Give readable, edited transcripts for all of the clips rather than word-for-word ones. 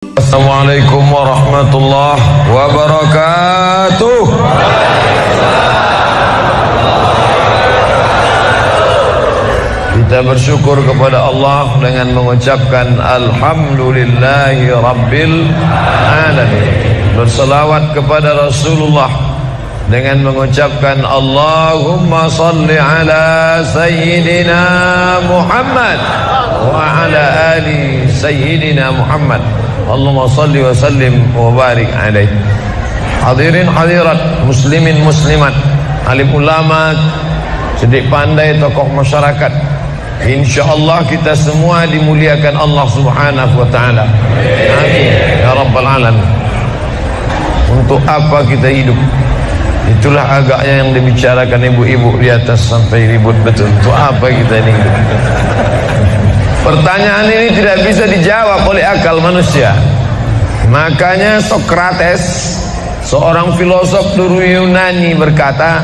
Assalamualaikum warahmatullahi wabarakatuh. Kita bersyukur kepada Allah dengan mengucapkan Alhamdulillahi Rabbil Alamin. Berselawat kepada Rasulullah dengan mengucapkan Allahumma salli ala Sayyidina Muhammad wa ala ali Sayyidina Muhammad. Allahumma salli wa sallim wa barik alaih. Hadirin hadirat, muslimin muslimat, alim ulama, cerdik pandai, tokoh masyarakat, insyaallah kita semua dimuliakan Allah Subhanahu wa taala. Amin ya rabbal alamin. Untuk apa kita hidup? Itulah agaknya yang dibicarakan ibu-ibu di atas sampai ribut betul. Untuk apa kita ini hidup? Pertanyaan ini tidak bisa dijawab oleh akal manusia. Makanya Sokrates, seorang filosof dulu Yunani, berkata,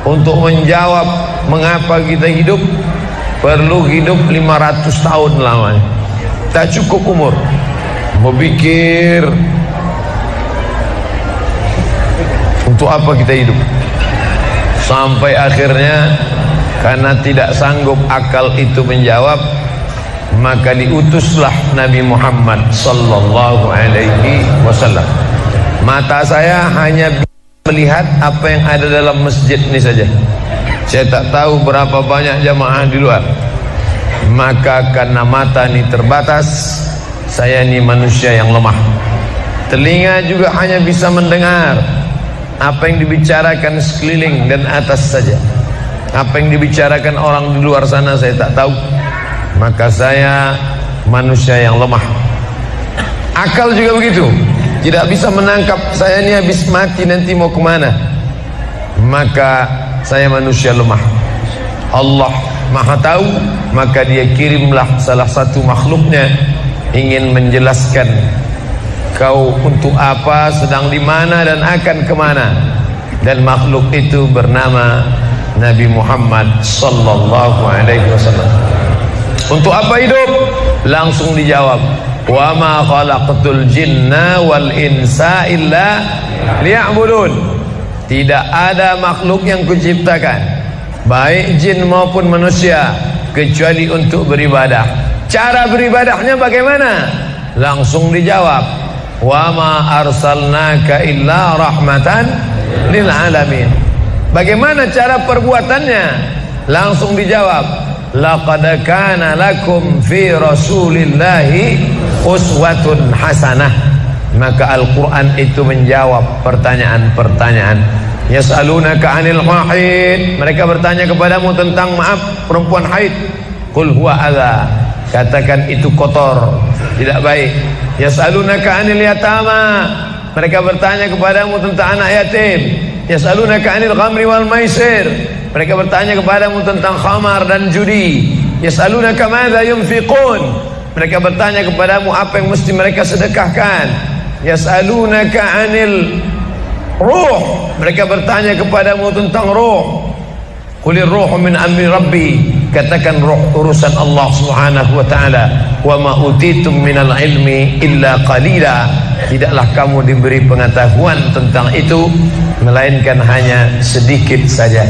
untuk menjawab mengapa kita hidup, perlu hidup 500 tahun lamanya. Tak cukup umur. Mau pikir untuk apa kita hidup? Sampai akhirnya karena tidak sanggup akal itu menjawab, maka diutuslah Nabi Muhammad sallallahu alaihi wasallam. Mata saya hanya melihat apa yang ada dalam masjid ini saja. Saya tak tahu berapa banyak jamaah di luar. Maka karena mata ini terbatas, saya ini manusia yang lemah. Telinga juga hanya bisa mendengar apa yang dibicarakan sekeliling dan atas saja. Apa yang dibicarakan orang di luar sana saya tak tahu. Maka saya manusia yang lemah. Akal juga begitu, tidak bisa menangkap saya ini habis mati nanti mau kemana. Maka saya manusia lemah. Allah Maha tahu, maka dia kirimlah salah satu makhluknya ingin menjelaskan kau untuk apa, sedang di mana dan akan kemana. Dan makhluk itu bernama Nabi Muhammad sallallahu alaihi wasallam. Untuk apa hidup? Langsung dijawab, wa ma khalaqatul jinna wal insa illa liya'budun. Tidak ada makhluk yang kuciptakan, baik jin maupun manusia, kecuali untuk beribadah. Cara beribadahnya bagaimana? Langsung dijawab, wa ma arsalnaka illa rahmatan lil alamin. Bagaimana cara perbuatannya? Langsung dijawab, laqad kana lakum fi rasulillahi uswatun hasanah. Maka Al-Quran itu menjawab pertanyaan-pertanyaan. Yas'alunaka 'anil mahid, mereka bertanya kepadamu tentang perempuan haid. Qul huwa adza, katakan itu kotor, tidak baik. Yas'alunaka 'anil yatama, mereka bertanya kepadamu tentang anak yatim. Yas'alunaka 'anil khamri wal maisir, mereka bertanya kepadamu tentang khamar dan judi. Yas'alunaka madza yunfiqun, mereka bertanya kepadamu apa yang mesti mereka sedekahkan. Yas'alunaka 'anil ruh, mereka bertanya kepadamu tentang ruh. Qulir ruhu min amri rabbi, katakan ruh urusan Allah Subhanahu wa taala. Wa ma utitum minal ilmi illa qalila, tidaklah kamu diberi pengetahuan tentang itu melainkan hanya sedikit saja.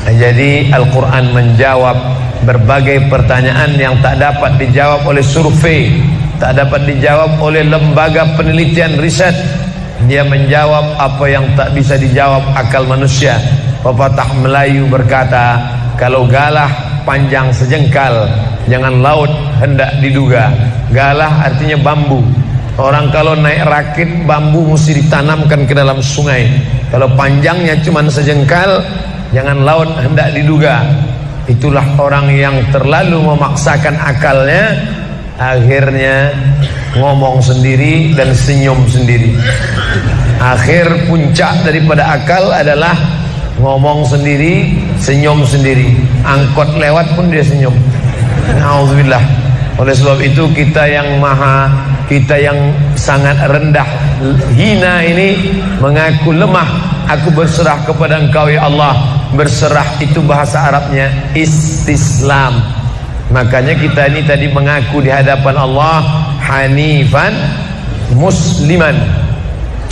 Jadi Al-Quran menjawab berbagai pertanyaan yang tak dapat dijawab oleh survei, tak dapat dijawab oleh lembaga penelitian riset. Dia menjawab apa yang tak bisa dijawab akal manusia. Pepatah Melayu berkata, kalau galah panjang sejengkal, jangan laut hendak diduga. Galah artinya bambu. Orang kalau naik rakit bambu mesti ditanamkan ke dalam sungai. Kalau panjangnya cuma sejengkal, jangan laut hendak diduga. Itulah orang yang terlalu memaksakan akalnya, akhirnya ngomong sendiri dan senyum sendiri. Akhir puncak daripada akal adalah ngomong sendiri, senyum sendiri. Angkot lewat pun dia senyum. Nauzubillah. Oleh sebab itu kita yang sangat rendah, hina ini mengaku lemah. Aku berserah kepada Engkau ya Allah. Berserah itu bahasa Arabnya istislam. Makanya kita ini tadi mengaku di hadapan Allah hanifan musliman,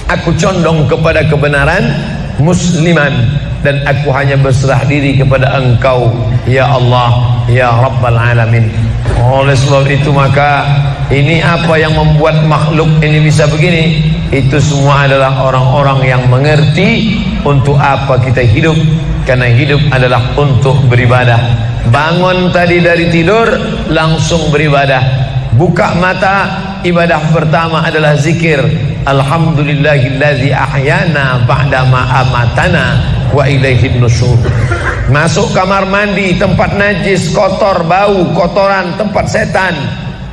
aku condong kepada kebenaran, musliman, dan aku hanya berserah diri kepada Engkau ya Allah ya Rabbal Alamin. Oleh sebab itu maka ini apa yang membuat makhluk ini bisa begini, itu semua adalah orang-orang yang mengerti untuk apa kita hidup. Karena hidup adalah untuk beribadah. Bangun tadi dari tidur langsung beribadah. Buka mata, ibadah pertama adalah zikir. Alhamdulillahillazi ahyana ba'dama amatana wa ilaihin nusyur. Masuk kamar mandi, tempat najis, kotor, bau, kotoran, tempat setan,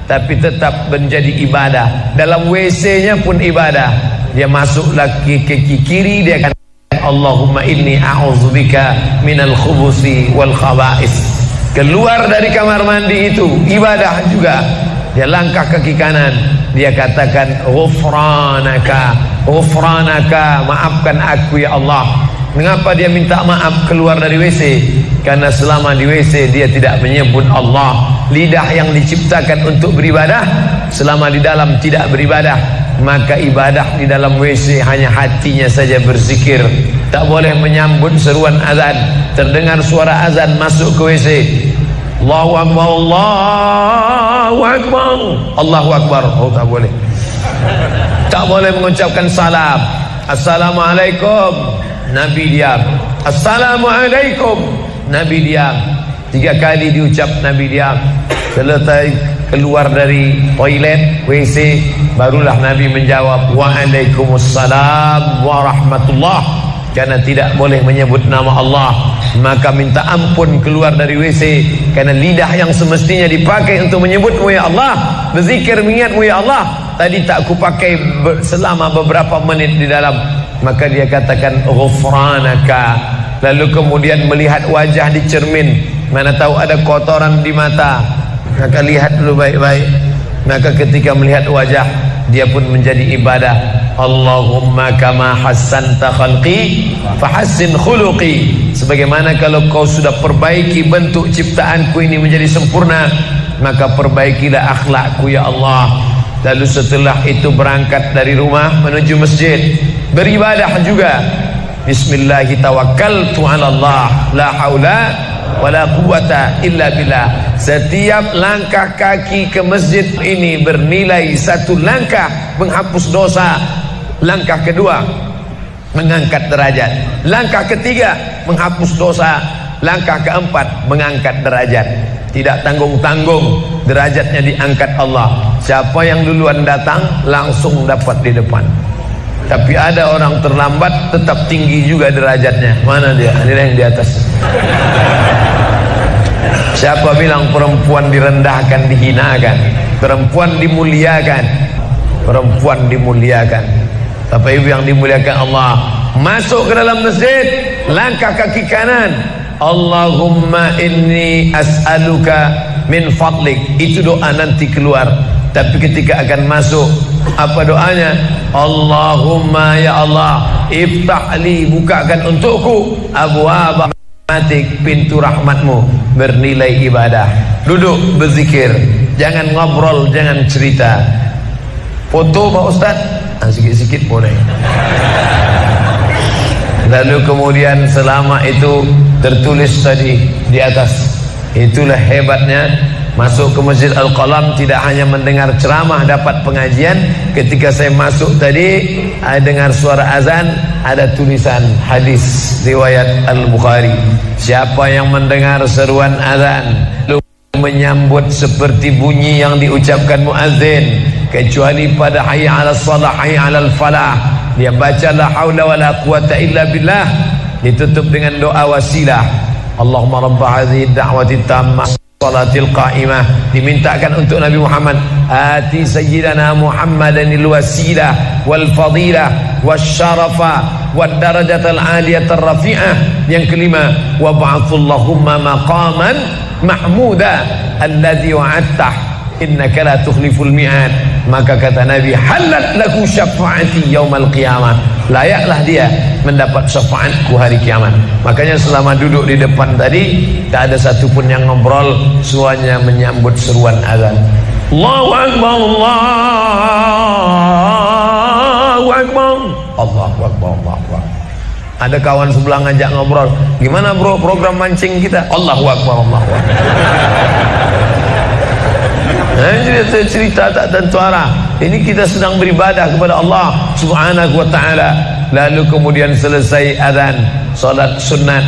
tapi tetap menjadi ibadah. Dalam WC-nya pun ibadah. Dia masuk lagi ke kiri, dia akan Allahumma inni a'udzubika minal khubusi wal khaba'is. Keluar dari kamar mandi itu ibadah juga. Dia langkah kaki kanan, dia katakan ghufranaka, ghufranaka, maafkan aku ya Allah. Mengapa dia minta maaf keluar dari WC? Karena selama di WC dia tidak menyebut Allah. Lidah yang diciptakan untuk beribadah, selama di dalam tidak beribadah, maka ibadah di dalam WC hanya hatinya saja berzikir. Tak boleh menyambut seruan azan. Terdengar suara azan, masuk ke WC, Allahu Akbar, Allahu Akbar, Allahu Akbar. Oh, tak boleh. Tak boleh mengucapkan salam. Assalamualaikum, Nabi diam. Assalamualaikum, Nabi diam. 3 kali diucap, Nabi diam. Selesai keluar dari toilet, WC, barulah Nabi menjawab Waalaikumsalam warahmatullah. Karena tidak boleh menyebut nama Allah, maka minta ampun keluar dari WC. Karena lidah yang semestinya dipakai untuk menyebutmu ya Allah, berzikir mengingatmu ya Allah, tadi tak kupakai selama beberapa menit di dalam. Maka dia katakan ghufranaka. Lalu kemudian melihat wajah di cermin, mana tahu ada kotoran di mata, maka lihat dulu baik-baik. Maka ketika melihat wajah, dia pun menjadi ibadah. Allahumma kama hassanta khalqi fahassin khuluqi. Sebagaimana kalau kau sudah perbaiki bentuk ciptaanku ini menjadi sempurna, maka perbaikilah akhlakku ya Allah. Lalu setelah itu berangkat dari rumah menuju masjid, beribadah juga. Bismillahi tawakkaltu ala Allah, la haula wala quwata illa billah. Setiap langkah kaki ke masjid ini bernilai 1 langkah menghapus dosa. Langkah kedua mengangkat derajat. Langkah ketiga menghapus dosa. Langkah keempat mengangkat derajat. Tidak tanggung-tanggung, derajatnya diangkat Allah. Siapa yang duluan datang langsung dapat di depan. Tapi ada orang terlambat tetap tinggi juga derajatnya. Mana dia? Ini yang di atas. Siapa bilang perempuan direndahkan, dihinakan? Perempuan dimuliakan. Perempuan dimuliakan. Bapak Ibu yang dimuliakan Allah, masuk ke dalam masjid, langkah kaki kanan, Allahumma inni as'aluka min fadlik. Itu doa nanti keluar. Tapi ketika akan masuk, apa doanya? Allahumma ya Allah, iftahli, bukakan untukku abwaaba rahmatik, pintu rahmatmu. Bernilai ibadah. Duduk berzikir, jangan ngobrol, jangan cerita. Foto Pak Ustaz, sikit-sikit boleh. Lalu kemudian selama itu tertulis tadi di atas. Itulah hebatnya masuk ke Masjid Al-Qalam, tidak hanya mendengar ceramah, dapat pengajian. Ketika saya masuk tadi, dengar suara azan, ada tulisan hadis riwayat Al-Bukhari. Siapa yang mendengar seruan azan lalu menyambut seperti bunyi yang diucapkan muazzin, kecuali pada hayya 'alas shalah, hayya 'alal falah, dia baca la haula wala quwata illa billah, ditutup dengan doa wasilah. Allahumma rabb hadhihi ad-da'wati tammah salatil qa'imah, dimintakan untuk Nabi Muhammad, ati sayyidana Muhammadanil wasilah wal fadilah wasyarafa wad darajatal aliyatar rafi'ah. Yang kelima, wa ba'athullahumma maqaman mahmuda alladzi wa'adtah innaka la tukhliful mi'ad. Maka kata Nabi, halat lahu syafaati yaumal qiyamah, layaklah dia mendapat syafaatku hari kiamat. Makanya selama duduk di depan tadi, tak ada satupun yang ngobrol, semuanya menyambut seruan azan. Allahu Akbar, Allahu Akbar, Allahu Akbar, Allahu Akbar. Ada kawan sebelah ngajak ngobrol, gimana bro program mancing kita? Allahu Akbar, Allahu Akbar. Cerita tak tentu arah. Ini kita sedang beribadah kepada Allah Subhanahu wa ta'ala. Lalu kemudian selesai azan, salat sunat.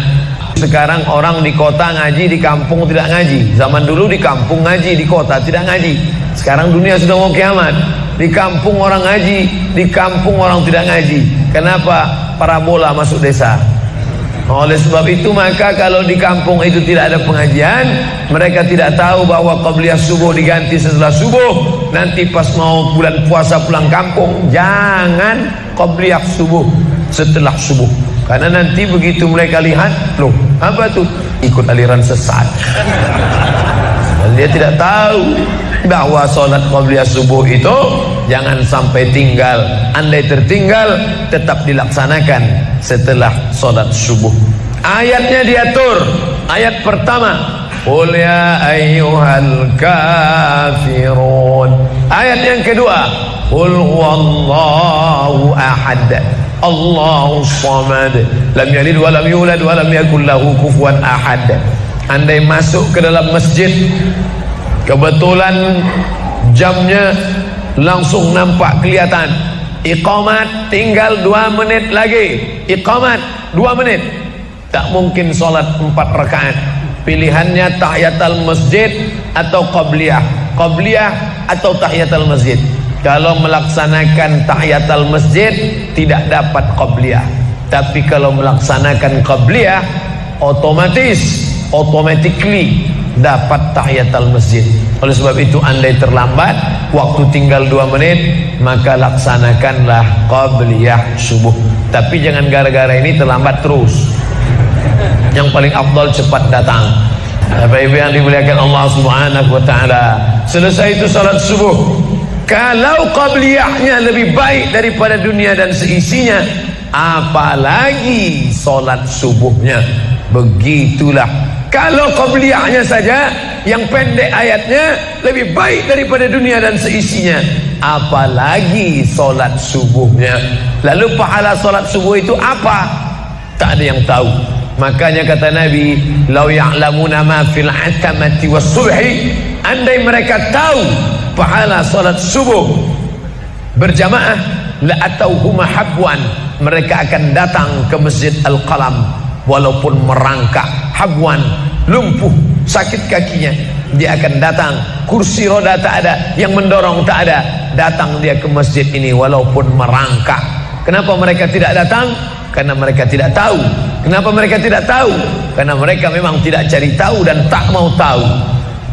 Sekarang orang di kota ngaji, di kampung tidak ngaji. Zaman dulu di kampung ngaji, di kota tidak ngaji. Sekarang dunia sudah mau kiamat. Di kampung orang ngaji, di kampung orang tidak ngaji. Kenapa? Parabola masuk desa. Oleh sebab itu maka kalau di kampung itu tidak ada pengajian, mereka tidak tahu bahwa qabliyah subuh diganti setelah subuh. Nanti pas mau bulan puasa pulang kampung, jangan qabliyah subuh setelah subuh. Karena nanti begitu mereka lihat, loh apa tuh? Ikut aliran sesat. Dia tidak tahu bahwa sholat qabliyah subuh itu jangan sampai tinggal. Andai tertinggal, tetap dilaksanakan setelah sholat subuh. Ayatnya diatur. Ayat pertama, qul ya ayyuhal kafirun. Ayat yang kedua, qul huwallahu ahad, Allahu samad, lam yalid wa lam yulad wa lam yakul lahu kufuwan ahad. Andai masuk ke dalam masjid, kebetulan jamnya langsung nampak kelihatan, iqamat tinggal 2 menit lagi, iqamat 2 menit, tak mungkin sholat 4 rakaat. Pilihannya tahiyatul masjid atau qabliyah, qabliyah atau tahiyatul masjid. Kalau melaksanakan tahiyatul masjid tidak dapat qabliyah, tapi kalau melaksanakan qabliyah automatically dapat tahiyatul masjid. Oleh sebab itu andai terlambat, waktu tinggal 2 menit, maka laksanakanlah qabliyah subuh. Tapi jangan gara-gara ini terlambat terus. Yang paling afdal cepat datang. Bapak Ibu yang dimuliakan Allah Subhanahu wa ta'ala, selesai itu salat subuh. Kalau qabliyahnya lebih baik daripada dunia dan seisinya, apalagi salat subuhnya. Begitulah. Kalau qabliyahnya saja yang pendek ayatnya lebih baik daripada dunia dan seisinya, apalagi solat subuhnya. Lalu pahala solat subuh itu apa? Tak ada yang tahu. Makanya kata Nabi, lau ya'lamuna ma fil atamati was subhi, andai mereka tahu pahala solat subuh berjamaah, la atauhuma habwan, mereka akan datang ke Masjid Al-Qalam walaupun merangkak. Habwan, lumpuh, sakit kakinya, dia akan datang. Kursi roda tak ada, yang mendorong tak ada, datang dia ke masjid ini walaupun merangkak. Kenapa mereka tidak datang? Karena mereka tidak tahu. Kenapa mereka tidak tahu? Karena mereka memang tidak cari tahu dan tak mau tahu.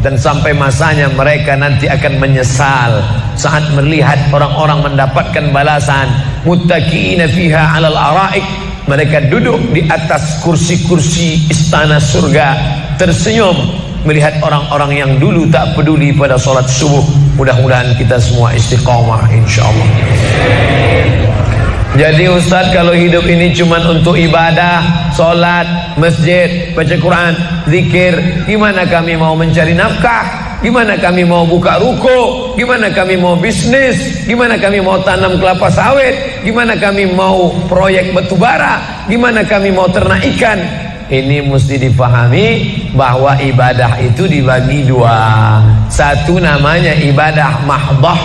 Dan sampai masanya mereka nanti akan menyesal saat melihat orang-orang mendapatkan balasan. Muttaqiina fiha 'alal araik, mereka duduk di atas kursi-kursi istana surga, tersenyum melihat orang-orang yang dulu tak peduli pada solat subuh. Mudah-mudahan kita semua istiqamah insyaallah. Jadi Ustaz, kalau hidup ini cuma untuk ibadah, solat, masjid, baca Quran, zikir, gimana kami mau mencari nafkah? Gimana kami mau buka ruko? Gimana kami mau bisnis? Gimana kami mau tanam kelapa sawit? Gimana kami mau proyek batubara? Gimana kami mau ternak ikan? Ini mesti dipahami bahwa ibadah itu dibagi 2. Satu namanya ibadah mahdah,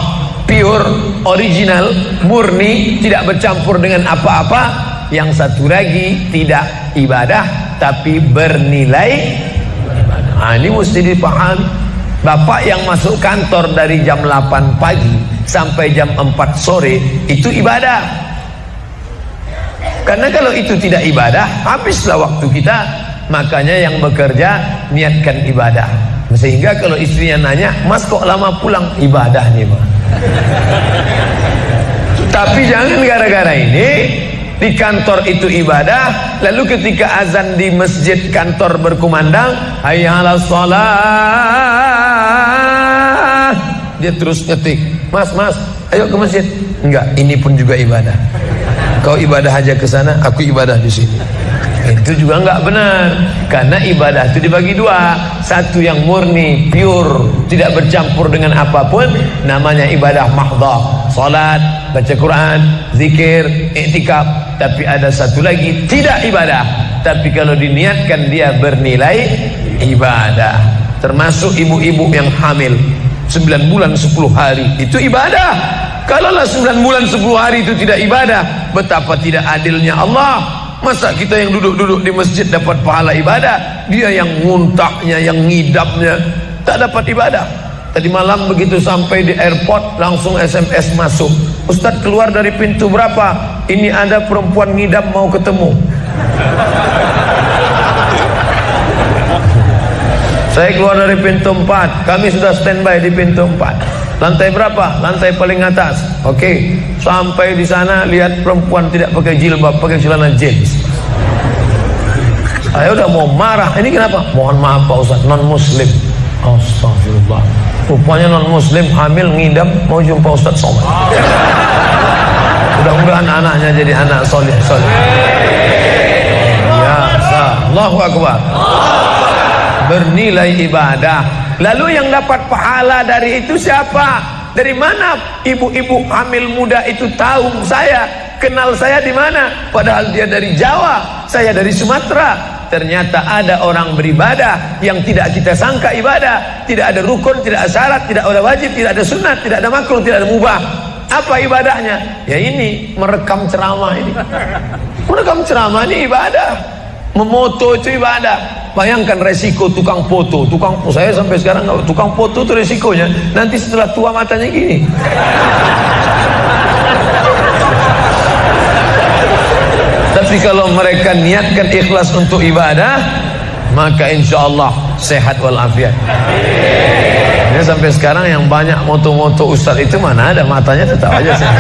pure, original, murni, tidak bercampur dengan apa-apa. Yang satu lagi tidak ibadah tapi bernilai ibadah. Nah, ini mesti dipahami. Bapak yang masuk kantor dari jam 8 pagi sampai jam 4 sore itu ibadah. Karena kalau itu tidak ibadah, habislah waktu kita. Makanya yang bekerja niatkan ibadah. Sehingga kalau istrinya nanya, "Mas kok lama pulang?" Ibadah nih mah. Tapi jangan gara-gara ini di kantor itu ibadah, lalu ketika azan di masjid kantor berkumandang, hayya 'alas shalah, dia terus ngetik, mas ayo ke masjid. Enggak, ini pun juga ibadah. Kau ibadah aja ke sana, aku ibadah di sini. Itu juga nggak benar, karena ibadah itu dibagi dua. Satu yang murni, pure, tidak bercampur dengan apapun, namanya ibadah mahdhah, salat, baca Quran, zikir, iktikaf. Tapi ada satu lagi tidak ibadah, tapi kalau diniatkan dia bernilai ibadah. Termasuk ibu-ibu yang hamil 9 bulan 10 hari, itu ibadah. Kalaulah 9 bulan 10 hari itu tidak ibadah, betapa tidak adilnya Allah. Masa kita yang duduk-duduk di masjid dapat pahala ibadah, dia yang nguntahnya, yang ngidapnya tak dapat ibadah. Tadi malam begitu sampai di airport langsung SMS masuk, Ustadz keluar dari pintu berapa? Ini ada perempuan ngidap mau ketemu. Saya keluar dari pintu 4, kami sudah standby di pintu 4. Lantai berapa? Lantai paling atas. Oke, sampai di sana lihat perempuan tidak pakai jilbab, pakai celana jeans. Saya udah mau marah. Ini kenapa? Mohon maaf Pak Ustaz, non muslim. Astagfirullah. Rupanya non muslim hamil ngidam mau jumpa Ustaz Somad. Mudah-mudahan anaknya jadi anak soleh. Ya, Allahu Akbar. Bernilai ibadah. Lalu yang dapat pahala dari itu siapa? Dari mana ibu-ibu hamil muda itu tahu saya, kenal saya di mana? Padahal dia dari Jawa, saya dari Sumatera. Ternyata ada orang beribadah yang tidak kita sangka ibadah. Tidak ada rukun, tidak ada syarat, tidak ada wajib, tidak ada sunat, tidak ada makruh, tidak ada mubah. Apa ibadahnya? Ya ini, merekam ceramah ini. Merekam ceramah ini ibadah. Memoto itu ibadah. Bayangkan resiko tukang foto. Saya sampai sekarang tukang foto itu resikonya nanti setelah tua matanya gini. Tapi kalau mereka niatkan ikhlas untuk ibadah, maka insya Allah sehat walafiat. Ini sampai sekarang yang banyak moto-moto ustaz itu mana ada matanya tetap aja sehat.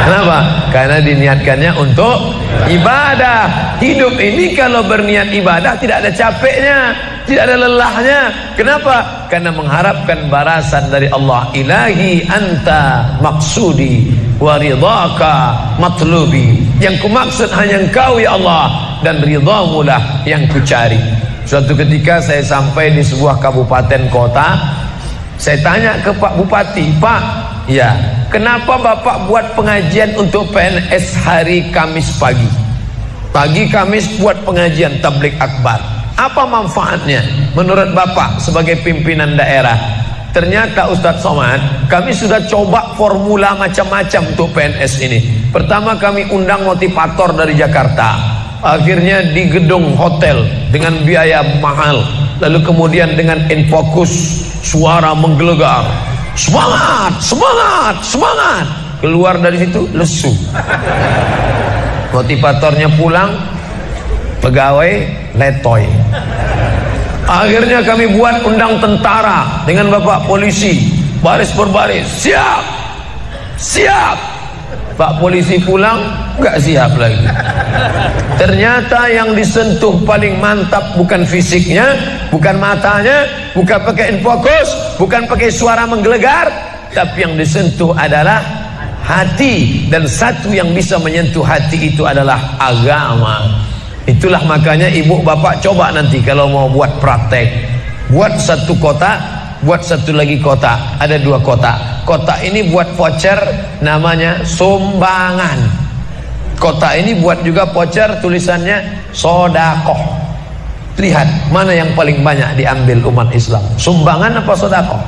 Kenapa? Karena diniatkannya untuk ibadah. Hidup ini kalau berniat ibadah tidak ada capeknya, tidak ada lelahnya. Kenapa? Karena mengharapkan balasan dari Allah. Ilahi anta maksudi wa ridhaka matlubi. Yang kumaksud hanya Engkau ya Allah, dan ridhamu lah yang kucari. Suatu ketika saya sampai di sebuah kabupaten kota. Saya tanya ke Pak Bupati, Pak, ya, kenapa Bapak buat pengajian untuk PNS hari Kamis pagi? Pagi Kamis buat pengajian tabligh akbar. Apa manfaatnya menurut Bapak sebagai pimpinan daerah? Ternyata Ustadz Somad, kami sudah coba formula macam-macam untuk PNS ini. Pertama kami undang motivator dari Jakarta. Akhirnya di gedung hotel dengan biaya mahal. Lalu kemudian dengan infocus, suara menggelegar, semangat, semangat, semangat. Keluar dari situ lesu. Motivatornya pulang, pegawai letoy. Akhirnya kami buat undang tentara dengan bapak polisi, baris berbaris, siap, siap. Pak polisi pulang, nggak siap lagi. Ternyata yang disentuh paling mantap bukan fisiknya, bukan matanya, bukan pakai infokus, bukan pakai suara menggelegar, tapi yang disentuh adalah hati. Dan satu yang bisa menyentuh hati itu adalah agama. Itulah makanya ibu bapak coba nanti kalau mau buat praktek, buat satu kota, buat satu lagi kota, ada 2 kota. Kota ini buat voucher namanya sumbangan. Kota ini buat juga voucher tulisannya sodakoh. Lihat mana yang paling banyak diambil umat Islam, sumbangan apa sodakoh?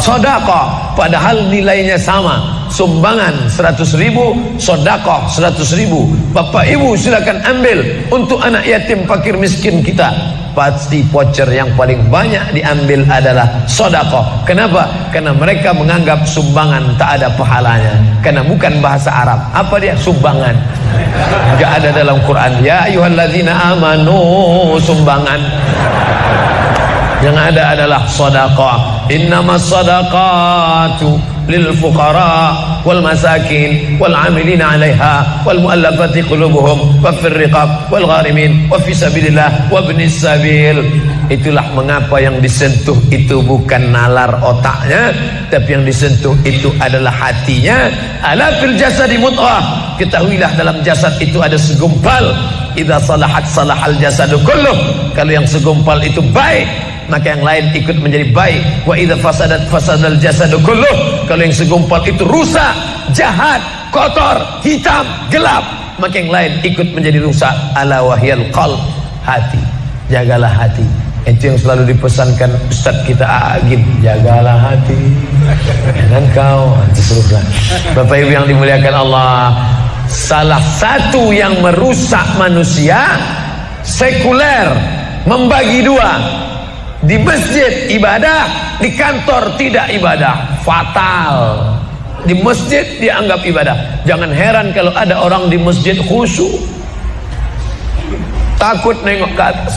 Sodakoh, padahal nilainya sama. Sumbangan 100.000, sodakoh 100.000. Bapak ibu silakan ambil untuk anak yatim fakir miskin kita. Pasti voucher yang paling banyak diambil adalah sodakoh. Kenapa? Karena mereka menganggap sumbangan tak ada pahalanya, karena bukan bahasa Arab. Apa dia? Sumbangan. Enggak ada dalam Quran. Ya ayyuhalladzina amanu, sumbangan. Yang ada adalah sodakoh. Innamas sadaqatu lil fuqara wal masakin wal amilina 'alaiha wal mu'allafati qulubuhum wa fir riqab wal gharimin wa fi sabilillah wa ibnis sabil. Itulah mengapa yang disentuh itu bukan nalar otaknya, tapi yang disentuh itu adalah hatinya. Ala fil jasadi mudghah. Ketahuilah dalam jasad itu ada segumpal. idza salahat salahal jasadu kulluh. Kalau yang segumpal itu baik, maka yang lain ikut menjadi baik. Wa idza fasadat fasadal jasadu kulluh. Kalau yang segumpal itu rusak, jahat, kotor, hitam, gelap, maka yang lain ikut menjadi rusak. Ala wahyal qalb, hati. Jagalah hati. Itu yang selalu dipesankan Ustaz kita Agim, jagalah hati. Dan kau seterusnya. Bapak Ibu yang dimuliakan Allah, salah satu yang merusak manusia sekuler, membagi dua. Di masjid ibadah, di kantor tidak ibadah, fatal. Di masjid dianggap ibadah. Jangan heran kalau ada orang di masjid khusyuk, takut nengok ke atas,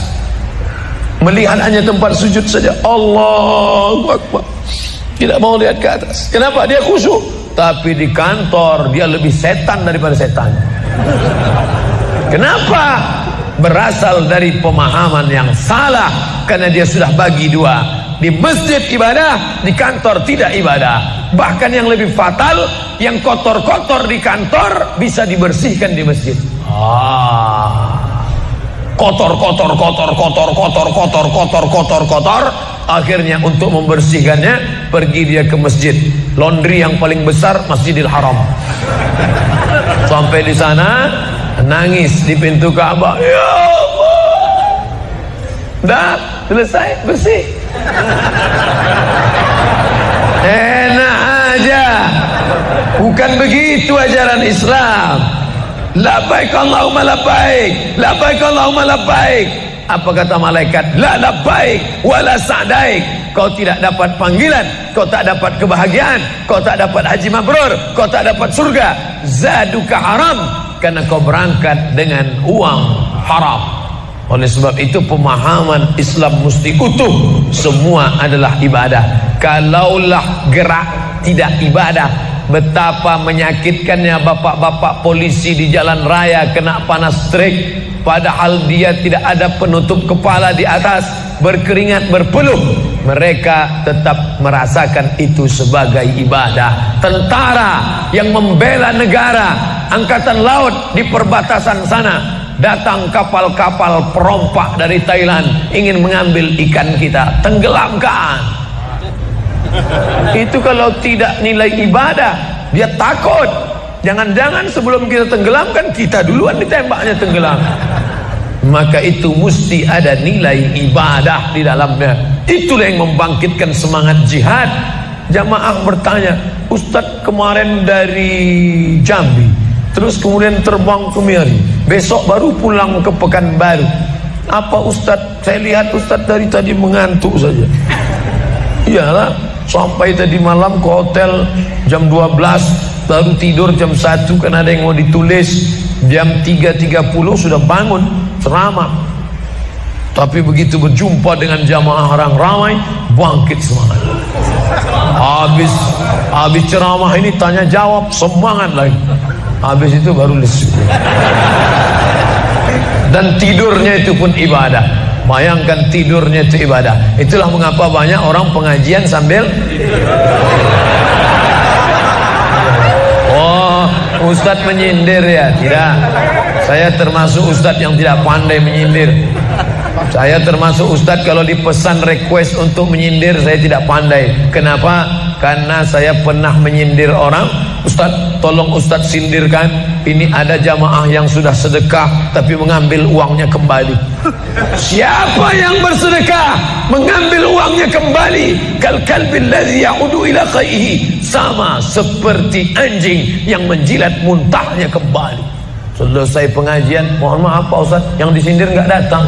melihat hanya tempat sujud saja. Allahu Akbar, tidak mau lihat ke atas. Kenapa? Dia khusyuk. Tapi di kantor dia lebih setan daripada setan. Kenapa? Berasal dari pemahaman yang salah, karena dia sudah bagi dua. Di masjid ibadah, di kantor tidak ibadah. Bahkan yang lebih fatal, yang kotor-kotor di kantor bisa dibersihkan di masjid. Kotor, akhirnya untuk membersihkannya pergi dia ke masjid. Laundry yang paling besar Masjidil Haram. Sampai di sana nangis di pintu Ka'bah, ya Allah, dah selesai bersih. Enak aja. Bukan begitu ajaran Islam. Labbaik Allahumma labbaik, labbaik Allahumma labbaik. Apa kata malaikat? La labbaik wala sa'daik. Kau tidak dapat panggilan, kau tak dapat kebahagiaan, kau tak dapat haji mabrur, kau tak dapat surga. Zaduka haram, karena kau berangkat dengan uang haram. Oleh sebab itu pemahaman Islam mesti utuh. Semua adalah ibadah. Kalaulah gerak tidak ibadah, betapa menyakitkannya bapak-bapak polisi di jalan raya kena panas terik, padahal dia tidak ada penutup kepala di atas, berkeringat berpeluh, mereka tetap merasakan itu sebagai ibadah. Tentara yang membela negara, angkatan laut di perbatasan sana, datang kapal-kapal perompak dari Thailand ingin mengambil ikan kita, tenggelamkan. Itu kalau tidak nilai ibadah, dia takut. Jangan-jangan sebelum kita tenggelamkan, kita duluan ditembaknya tenggelam. Maka itu mesti ada nilai ibadah di dalamnya. Itulah yang membangkitkan semangat jihad. Jamaah bertanya, Ustadz kemarin dari Jambi, terus kemudian terbang ke Miri, besok baru pulang ke Pekanbaru. Apa Ustadz? Saya lihat Ustadz dari tadi mengantuk saja. Iyalah, sampai tadi malam ke hotel jam 12, baru tidur jam 1 karena ada yang mau ditulis. Jam 3.30 sudah bangun ceramah. Tapi begitu berjumpa dengan jamaah orang ramai, bangkit semangat. Habis ceramah ini tanya jawab, semangat lagi. Habis itu baru lesu. Dan tidurnya itu pun ibadah. Bayangkan tidurnya itu ibadah. Itulah mengapa banyak orang pengajian sambil Ustadz menyindir ya? Tidak. Saya termasuk Ustadz yang tidak pandai menyindir. Saya termasuk Ustadz kalau dipesan request untuk menyindir, saya tidak pandai. Kenapa? Karena saya pernah menyindir orang. Ustadz, tolong Ustadz sindirkan, ini ada jamaah yang sudah sedekah tapi mengambil uangnya kembali. Siapa yang bersedekah mengambil uangnya kembali? Kal kalbil ladzi ya'udu ila qaihi, sama seperti anjing yang menjilat muntahnya kembali. Selesai pengajian, mohon maaf Pak Ustadz, yang disindir nggak datang.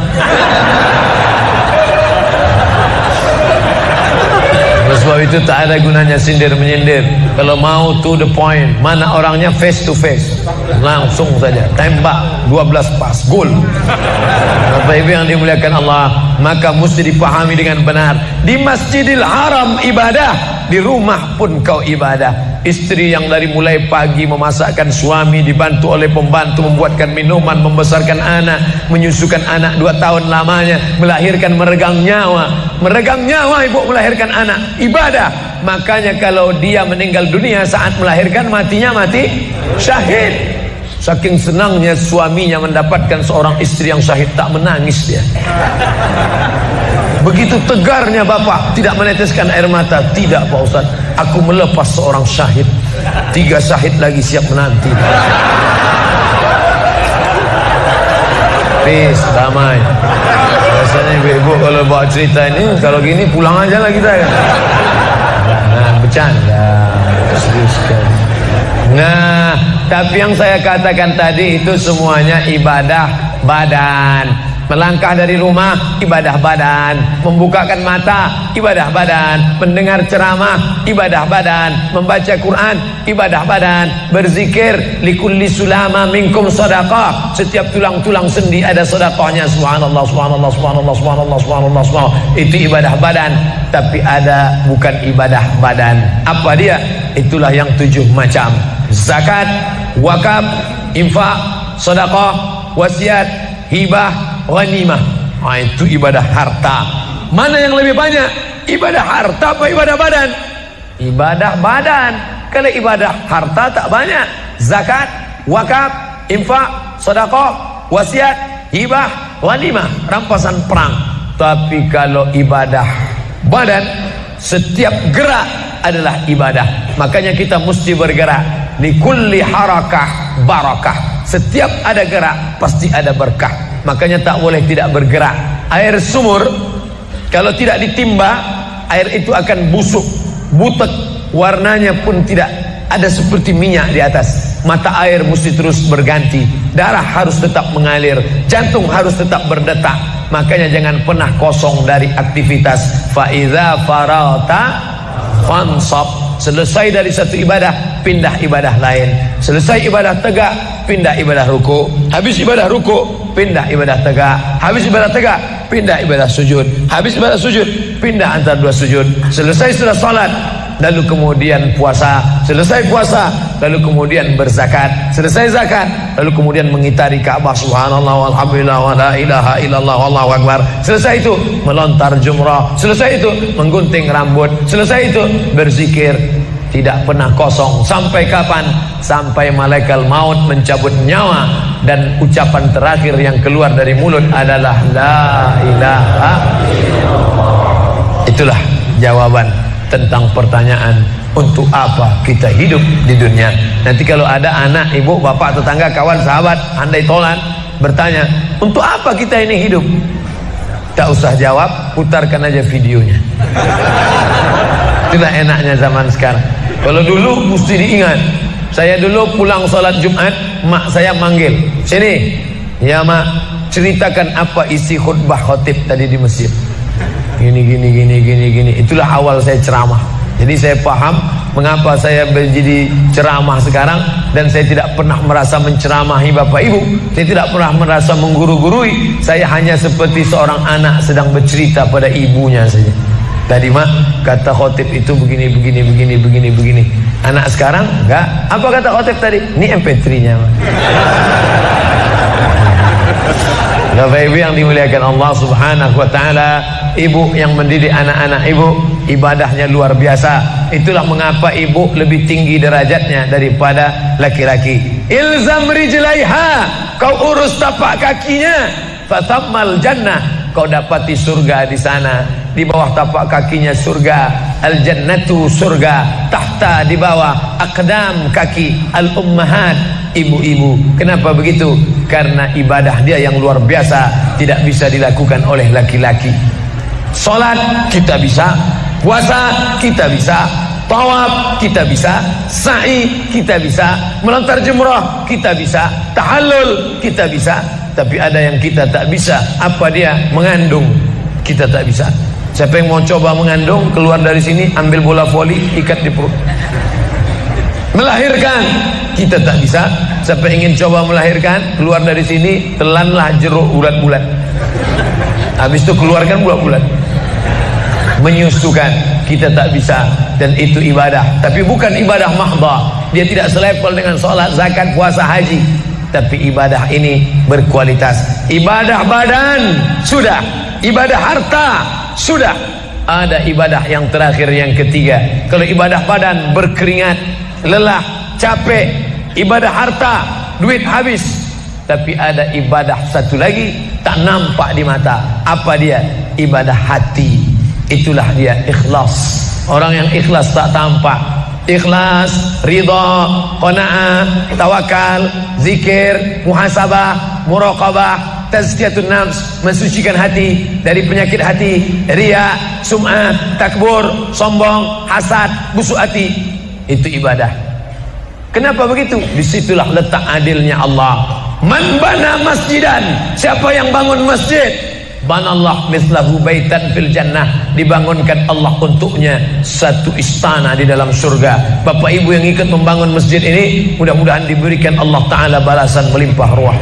Sebab itu tak ada gunanya sindir menyindir. Kalau mau to the point, mana orangnya face to face, langsung saja tembak, 12 pas, gol. Bapak Ibu yang dimuliakan Allah, maka mesti dipahami dengan benar. Di Masjidil Haram ibadah, di rumah pun kau ibadah. Istri yang dari mulai pagi memasakkan suami, dibantu oleh pembantu membuatkan minuman, membesarkan anak, menyusukan anak 2 tahun lamanya, melahirkan, meregang nyawa ibu melahirkan anak, ibadah. Makanya kalau dia meninggal dunia saat melahirkan, matinya mati syahid. Saking senangnya suaminya mendapatkan seorang istri yang syahid, tak menangis dia. Begitu tegarnya bapak, tidak meneteskan air mata. Tidak Pak Ustaz, aku melepas seorang syahid, 3 syahid lagi siap menanti. Peace, damai. Biasanya ibu-ibu kalau bawa cerita ini, kalau gini pulang aja lah kita kan. Nah, bercanda, serius sekali. Nah, tapi yang saya katakan tadi itu semuanya ibadah badan. Melangkah dari rumah, ibadah badan. Membukakan mata, ibadah badan. Mendengar ceramah, ibadah badan. Membaca Quran, ibadah badan. Berzikir, likulli sulama minkum sadaqah. Setiap tulang-tulang sendi ada sedekahnya. Subhanallah, subhanallah, subhanallah, subhanallah, subhanallah, subhanallah. Itu ibadah badan. Tapi ada bukan ibadah badan. Apa dia? Itulah yang 7 macam. Zakat, wakaf, infak, sedekah, wasiat, hibah, ghanimah. Itu ibadah harta. Mana yang lebih banyak? Ibadah harta apa ibadah badan? Ibadah badan. Kalau ibadah harta tak banyak. Zakat, wakaf, infak, sedekah, wasiat, hibah, ghanimah, rampasan perang. Tapi kalau ibadah badan, setiap gerak adalah ibadah. Makanya kita mesti bergerak. Likulli harakah barakah. Setiap ada gerak pasti ada berkah. Makanya tak boleh tidak bergerak. Air sumur kalau tidak ditimba, air itu akan busuk, butek, warnanya pun tidak ada seperti minyak di atas. Mata air mesti terus berganti. Darah harus tetap mengalir, jantung harus tetap berdetak. Makanya jangan pernah kosong dari aktivitas. Fa iza farata fansab. Selesai dari satu ibadah, pindah ibadah lain. Selesai ibadah tegak, pindah ibadah ruku. Habis ibadah ruku, pindah ibadah tegak. Habis ibadah tegak, pindah ibadah sujud. Habis ibadah sujud, pindah antara 2 sujud. Selesai sudah salat, lalu kemudian puasa. Selesai puasa, lalu kemudian berzakat. Selesai zakat, lalu kemudian mengitari Ka'bah. Subhanallah walhamdulillah wa la ilaha illallah wallahu akbar. Selesai itu melontar jumrah. Selesai itu menggunting rambut. Selesai itu berzikir. Tidak pernah kosong. Sampai kapan? Sampai malaikat maut mencabut nyawa dan ucapan terakhir yang keluar dari mulut adalah la ilaha illallah. Itulah jawaban tentang pertanyaan untuk apa kita hidup di dunia. Nanti kalau ada anak, ibu, bapak, tetangga, kawan, sahabat, andai tolan bertanya, untuk apa kita ini hidup? Tak usah jawab, putarkan aja videonya. Itulah enaknya zaman sekarang. Kalau dulu mesti diingat. Saya dulu pulang sholat Jumat, mak saya manggil, sini, ya mak, ceritakan apa isi khutbah khotib tadi di masjid. Gini. Itulah awal saya ceramah. Jadi saya paham mengapa saya menjadi ceramah sekarang. Dan saya tidak pernah merasa menceramahi bapak ibu. Saya tidak pernah merasa mengguru-gurui. Saya hanya seperti seorang anak sedang bercerita pada ibunya saja. Tadi mak, kata khotib itu begini. Anak sekarang enggak. Apa kata khotib tadi? Ini MP3-nya mak. Bapak ibu yang dimuliakan Allah subhanahu wa ta'ala, ibu yang mendidik anak-anak ibu, ibadahnya luar biasa. Itulah mengapa ibu lebih tinggi derajatnya daripada laki-laki. Ilzam rijlaiha, kau urus tapak kakinya, fatammal jannah, kau dapati surga di sana. Di bawah tapak kakinya surga, al jannatu surga, tahta di bawah aqdam kaki al ummahat, ibu-ibu. Kenapa begitu? Karena ibadah dia yang luar biasa, tidak bisa dilakukan oleh laki-laki. Salat kita bisa, puasa kita bisa, tawaf kita bisa, sa'i kita bisa, melontar jumrah kita bisa, tahallul kita bisa. Tapi ada yang kita tak bisa. Apa dia? Mengandung. Kita tak bisa. Siapa yang mau coba mengandung, keluar dari sini, ambil bola voli, ikat di perut. Melahirkan, kita tak bisa. Siapa yang ingin coba melahirkan, keluar dari sini, telanlah jeruk bulat-bulat. Habis itu keluarkan bulat-bulat. Menyusukan, kita tak bisa. Dan itu ibadah. Tapi bukan ibadah mahdhah. Dia tidak selevel dengan sholat, zakat, puasa, haji. Tapi ibadah ini berkualitas. Ibadah badan sudah, ibadah harta sudah. Ada ibadah yang terakhir, yang ketiga. Kalau ibadah badan berkeringat, lelah, capek. Ibadah harta duit habis. Tapi ada ibadah satu lagi tak nampak di mata. Apa dia? Ibadah hati. Itulah dia ikhlas. Orang yang ikhlas tak tampak. Ikhlas, ridha, qanaah, tawakal, zikir, muhasabah, muraqabah, tazkiyatun nafs, mensucikan hati dari penyakit hati, riya, sum'ah, takbur, sombong, hasad, busuk hati. Itu ibadah. Kenapa begitu? Disitulah letak adilnya Allah. Man bana masjidan, siapa yang bangun masjid, banallah mislahu baitan fil jannah, dibangunkan Allah untuknya satu istana di dalam surga. Bapak ibu yang ikut membangun masjid ini, mudah-mudahan diberikan Allah Ta'ala balasan melimpah ruah.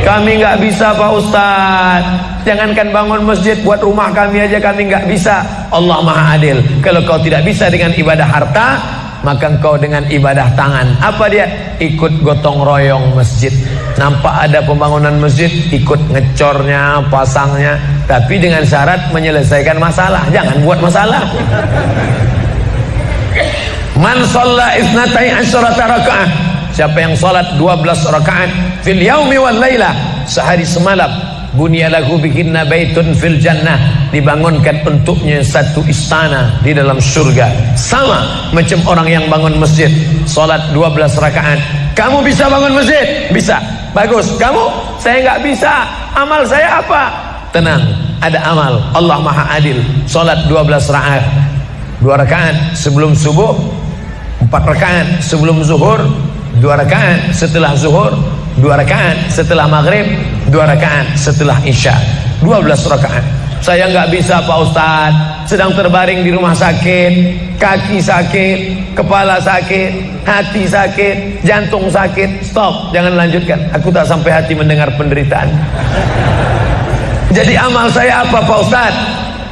Kami nggak bisa Pak Ustaz, jangankan bangun masjid, buat rumah kami aja kami nggak bisa. Allah Maha Adil. Kalau kau tidak bisa dengan ibadah harta, maka engkau dengan ibadah tangan. Apa dia? Ikut gotong royong masjid. Nampak ada pembangunan masjid, ikut ngecornya, pasangnya, tapi dengan syarat menyelesaikan masalah, jangan buat masalah. Man shalla isnatai asyarata rakaah, siapa yang salat 12 rakaat fil yaumi wal laila, sehari semalam, bunyalahu bihinna baitun fil jannah, dibangunkan untuknya satu istana di dalam surga. Sama macam orang yang bangun masjid, salat 12 rakaat. Kamu bisa bangun masjid? Bisa. Bagus. Kamu? Saya nggak bisa. Amal saya apa? Tenang, ada amal. Allah Maha Adil. Salat 12 rakaat. 2 rakaat sebelum subuh, 4 rakaat sebelum zuhur, 2 rakaat setelah zuhur, 2 rakaat setelah maghrib, 2 rakaat setelah isya. 12 rakaat. Saya nggak bisa Pak Ustaz, sedang terbaring di rumah sakit, kaki sakit, kepala sakit, hati sakit, jantung sakit. Stop, jangan lanjutkan. Aku tak sampai hati mendengar penderitaan. Jadi amal saya apa Pak Ustaz?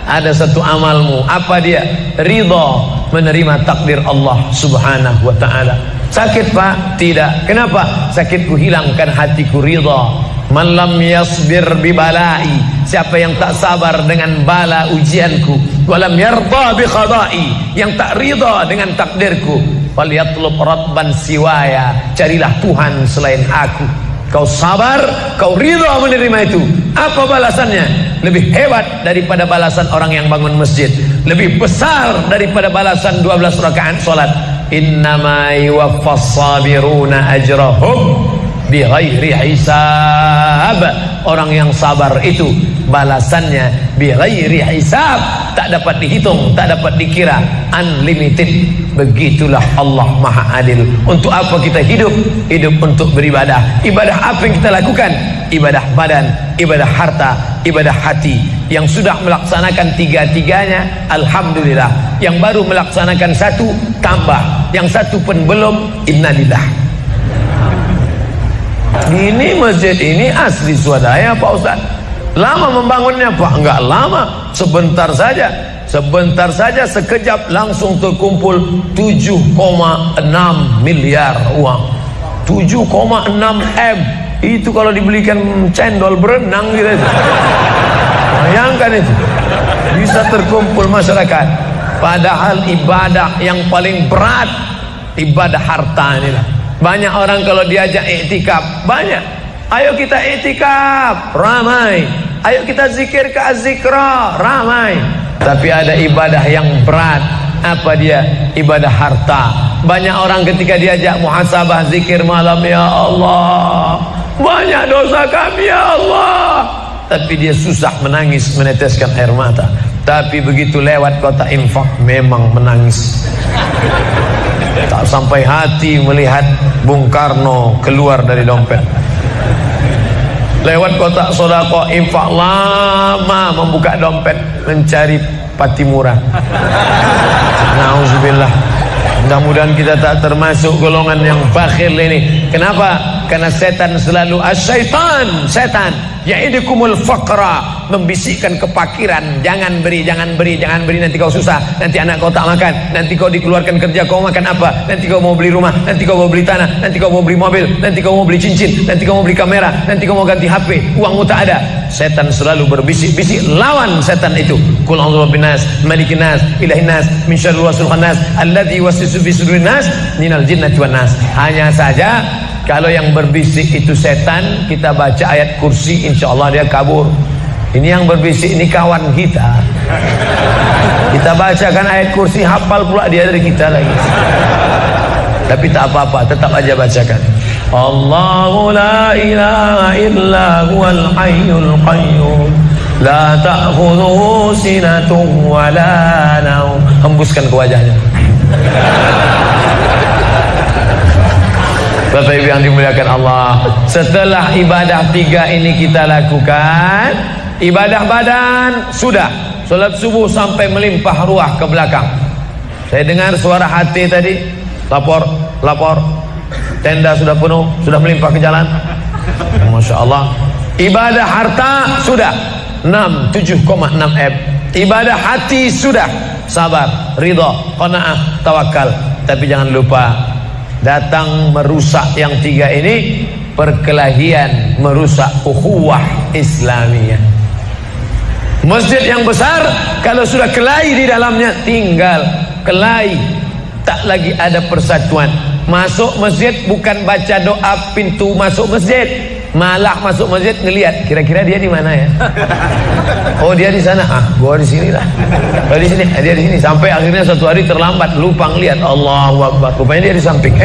Ada satu amalmu. Apa dia? Ridha, menerima takdir Allah Subhanahu wa ta'ala. Sakit Pak? Tidak. Kenapa? Sakitku hilangkan hatiku ridha. Man lam yasbir bi balai, siapa yang tak sabar dengan bala ujianku, walam yarda bi qada'i, yang tak ridha dengan takdirku, falyatlub rabban siwaya, carilah Tuhan selain aku. Kau sabar, kau ridha menerima itu. Apa balasannya? Lebih hebat daripada balasan orang yang bangun masjid, lebih besar daripada balasan 12 rakaat salat. Innama yuwaffas sabiruna ajrahum bighairi hisab. Orang yang sabar itu balasannya bighairi hisab, tak dapat dihitung, tak dapat dikira, unlimited. Begitulah Allah Maha Adil. Untuk apa kita hidup? Hidup untuk beribadah. Ibadah apa yang kita lakukan? Ibadah badan, ibadah harta, ibadah hati. Yang sudah melaksanakan tiga-tiganya, alhamdulillah. Yang baru melaksanakan satu, tambah. Yang satu pun belum, innalillah. Ini masjid ini asli swadaya Pak Ustaz. Lama membangunnya Pak? Enggak lama, sebentar saja. Sebentar saja, sekejap langsung terkumpul 7,6 miliar uang. 7,6 M. Itu kalau dibelikan cendol berenang gitu. Bayangkan itu. Bisa terkumpul masyarakat. Padahal ibadah yang paling berat, ibadah harta inilah. Banyak orang kalau diajak iktikaf, banyak. Ayo kita iktikaf, ramai. Ayo kita zikir ke az-zikra, ramai. Tapi ada ibadah yang berat. Apa dia? Ibadah harta. Banyak orang ketika diajak muhasabah zikir malam, ya Allah, banyak dosa kami ya Allah, tapi dia susah menangis, meneteskan air mata. Tapi begitu lewat kota infak, memang menangis. Tak sampai hati melihat Bung Karno keluar dari dompet. Lewat kotak sodako infak, lama membuka dompet mencari Patimura. Nauzubillah. Mudah-mudahan kita tak termasuk golongan yang bakhil ini. Kenapa? Karena setan selalu asyaitan, setan ya'idukumul faqra, membisikkan kepakiran. Jangan beri, jangan beri, jangan beri, nanti kau susah, nanti anak kau tak makan, nanti kau dikeluarkan kerja, kau makan apa, nanti kau mau beli rumah, nanti kau mau beli tanah, nanti kau mau beli mobil, nanti kau mau beli cincin, nanti kau mau beli kamera, nanti kau mau ganti HP, uangmu tak ada. Setan selalu berbisik-bisik. Lawan setan itu. Qul a'udzu birabbinas, malikin nas, ilahin nas, min syarril waswasil khannas, alladzi yuwaswisu fi sudurin nas minal jinnati wan nas. Hanya saja Kalau yang berbisik itu setan, kita baca ayat kursi, insya Allah dia kabur. Ini yang berbisik ini kawan kita. Kita bacakan ayat kursi, hafal pula dia dari kita lagi. Tapi tak apa-apa, tetap aja bacakan. Allahu la ilaha illa huwal hayyul qayyum la ta'khudhuhu sinatun wa la naum. Hembuskan ke wajahnya. Bapak Ibu yang dimuliakan Allah, setelah ibadah 3 ini kita lakukan, ibadah badan sudah, salat subuh sampai melimpah ruah ke belakang. Saya dengar suara hati tadi, lapor, tenda sudah penuh, sudah melimpah ke jalan. Masya Allah. Ibadah harta sudah 7,6 M. Ibadah hati sudah, sabar, ridha, qanaah, tawakal. Tapi jangan lupa, datang merusak yang 3 ini, perkelahian, merusak ukhuwah Islamiyah. Masjid yang besar, kalau sudah kelahi di dalamnya, tinggal kelahi, tak lagi ada persatuan. Masuk masjid bukan baca doa pintu masuk masjid, malah masuk masjid ngelihat kira-kira dia di mana ya. Oh dia di sana, gua di sini lah. Oh di sini, dia di sini. Sampai akhirnya suatu hari terlambat, lupa ngelihat. Allahu Akbar, rupanya dia di samping.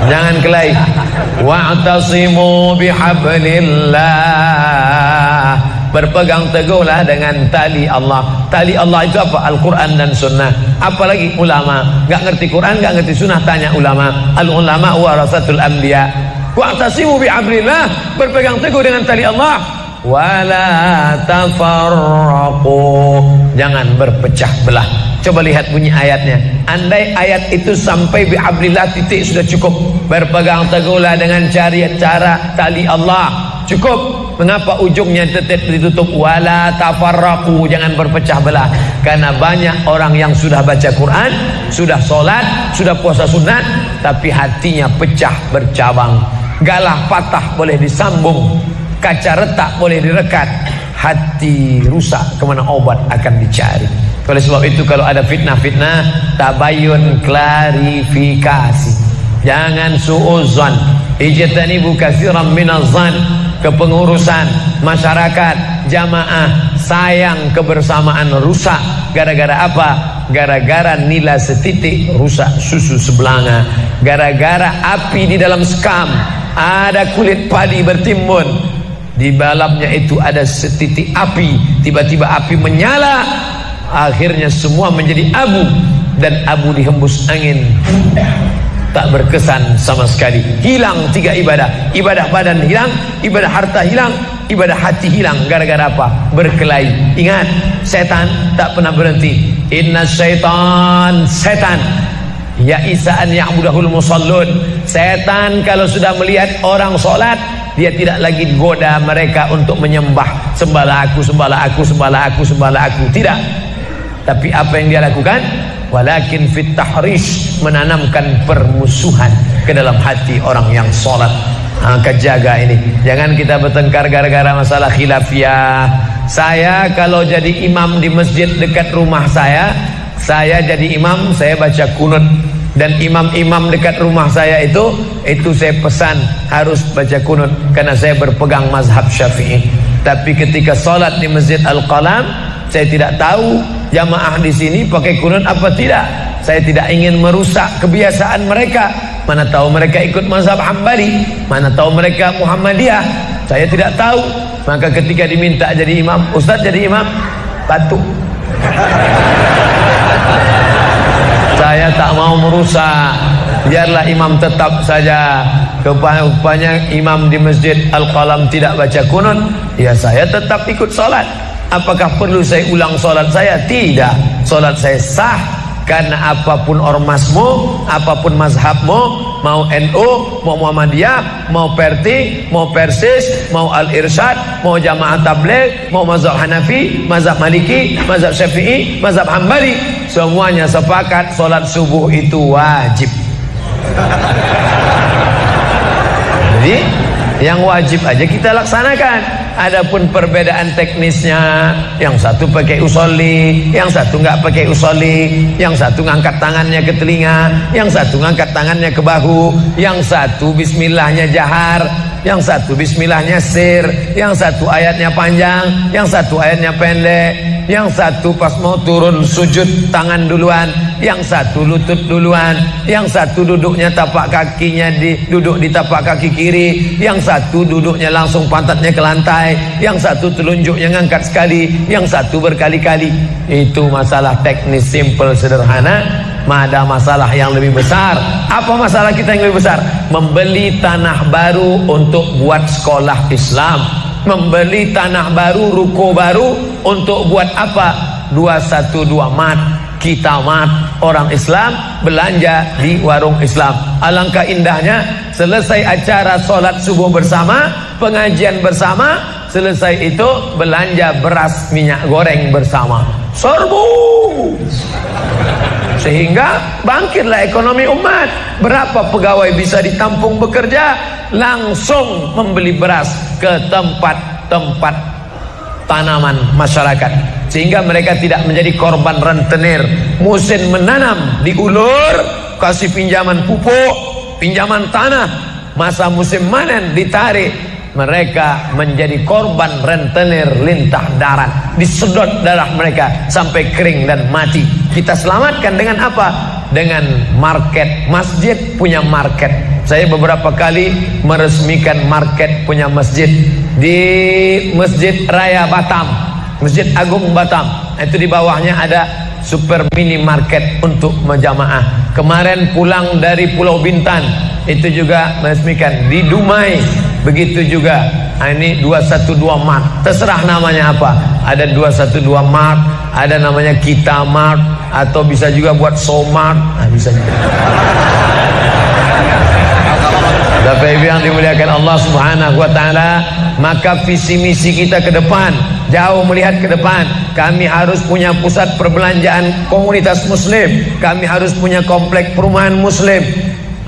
Jangan kelahi. Wa'tasimu bihablillah, berpegang teguhlah dengan tali Allah. Tali Allah itu apa? Al-Quran dan Sunnah. Apalagi ulama, gak ngerti Quran, gak ngerti Sunnah, tanya ulama. Al-ulama warasatul anbiya. Wa'tasimu bihablillah, berpegang teguh dengan tali Allah. Wala tafarraqu, jangan berpecah belah. Coba lihat bunyi ayatnya. Andai ayat itu sampai bihablillah titik sudah cukup. Berpegang teguhlah dengan cara tali Allah, cukup. Mengapa ujungnya tetap ditutup wala tafarraqu, jangan berpecah belah? Karena banyak orang yang sudah baca Quran, sudah sholat, sudah puasa sunat, tapi hatinya pecah bercabang. Galah patah boleh disambung, kaca retak boleh direkat, hati rusak kemana obat akan dicari. Oleh sebab itu kalau ada fitnah-fitnah, tabayun, klarifikasi, jangan su'uzan, ijtanibu katsiran minaz-zan. Kepengurusan masyarakat jamaah sayang kebersamaan rusak gara-gara apa? Gara-gara nila setitik rusak susu sebelanga, gara-gara api di dalam sekam, ada kulit padi bertimbun, di dalamnya itu ada setitik api, tiba-tiba api menyala, akhirnya semua menjadi abu, dan abu dihembus angin, tak berkesan sama sekali. Hilang 3 ibadah. Ibadah badan hilang, ibadah harta hilang, ibadah hati hilang. Gara-gara apa? Berkelahi. Ingat, setan tak pernah berhenti. Inna syaitan, setan ya'isa an ya'budahul musallun. Setan kalau sudah melihat orang sholat, dia tidak lagi goda mereka untuk menyembah, sembahlah aku, sembahlah aku, sembahlah aku, sembahlah aku. Tidak. Tapi apa yang dia lakukan? Walakin fit tahrish, menanamkan permusuhan ke dalam hati orang yang sholat. Maka jaga ini, jangan kita bertengkar gara-gara masalah khilafiyah. Saya kalau jadi imam di masjid dekat rumah saya jadi imam, saya baca kunut. Dan imam-imam dekat rumah saya itu saya pesan harus baca kunut, karena saya berpegang mazhab Syafi'i. Tapi ketika sholat di Masjid Al-Qalam, saya tidak tahu jamaah di sini pakai kunut apa tidak. Saya tidak ingin merusak kebiasaan mereka. Mana tahu mereka ikut mazhab Hambali, mana tahu mereka Muhammadiyah, saya tidak tahu. Maka ketika diminta jadi imam, Ustaz jadi imam, batuk. Saya tak mau merusak, biarlah imam tetap saja. Rupanya imam di Masjid Al-Qalam tidak baca kunut, ya saya tetap ikut sholat. Apakah perlu saya ulang sholat saya? Tidak, sholat saya sah. Karena apapun ormasmu, apapun mazhabmu, mau NU, mau Muhammadiyah, mau Perti, mau Persis, mau Al-Irsyad, mau Jamaah Tabligh, mau mazhab Hanafi, mazhab Maliki, mazhab Syafi'i, mazhab Hambali, semuanya sepakat sholat subuh itu wajib. Jadi Yang wajib aja kita laksanakan. Adapun perbedaan teknisnya, yang satu pakai usolli, yang satu nggak pakai usolli, yang satu ngangkat tangannya ke telinga, yang satu ngangkat tangannya ke bahu, yang satu bismillahnya jahar, yang satu bismillahnya sir, yang satu ayatnya panjang, yang satu ayatnya pendek, yang satu pas mau turun sujud tangan duluan, yang satu lutut duluan, yang satu duduknya tapak kakinya duduk di tapak kaki kiri, yang satu duduknya langsung pantatnya ke lantai, yang satu telunjuknya ngangkat sekali, yang satu berkali-kali. Itu masalah teknis simple sederhana. Ada masalah yang lebih besar. Apa masalah kita yang lebih besar? Membeli tanah baru untuk buat sekolah Islam, membeli tanah baru, ruko baru untuk buat apa? 212 mat. Kita mat orang Islam belanja di warung Islam. Alangkah indahnya selesai acara sholat subuh bersama, pengajian bersama, selesai itu belanja beras minyak goreng bersama. Serbu. Sehingga bangkitlah ekonomi umat. Berapa pegawai bisa ditampung bekerja? Langsung membeli beras ke tempat-tempat tanaman masyarakat, sehingga mereka tidak menjadi korban rentenir. Musim menanam diulur, kasih pinjaman pupuk, pinjaman tanah. Masa musim panen ditarik, mereka menjadi korban rentenir lintah darat, disedot darah mereka sampai kering dan mati. Kita selamatkan dengan apa? Dengan market. Masjid punya market. Saya beberapa kali meresmikan market punya masjid di Masjid Raya Batam, Masjid Agung Batam. Itu di bawahnya ada super mini market untuk menjamaah. Kemarin pulang dari Pulau Bintan, itu juga meresmikan di Dumai. Begitu juga. Nah, ini 212 Mart. Terserah namanya apa. Ada 212 Mart, ada namanya Kita Mart, atau bisa juga buat Somart. Nah, bisa juga. Bapak Ibu yang dimuliakan Allah Subhanahu wa taala, maka visi misi kita ke depan, jauh melihat ke depan. Kami harus punya pusat perbelanjaan komunitas muslim, kami harus punya komplek perumahan muslim.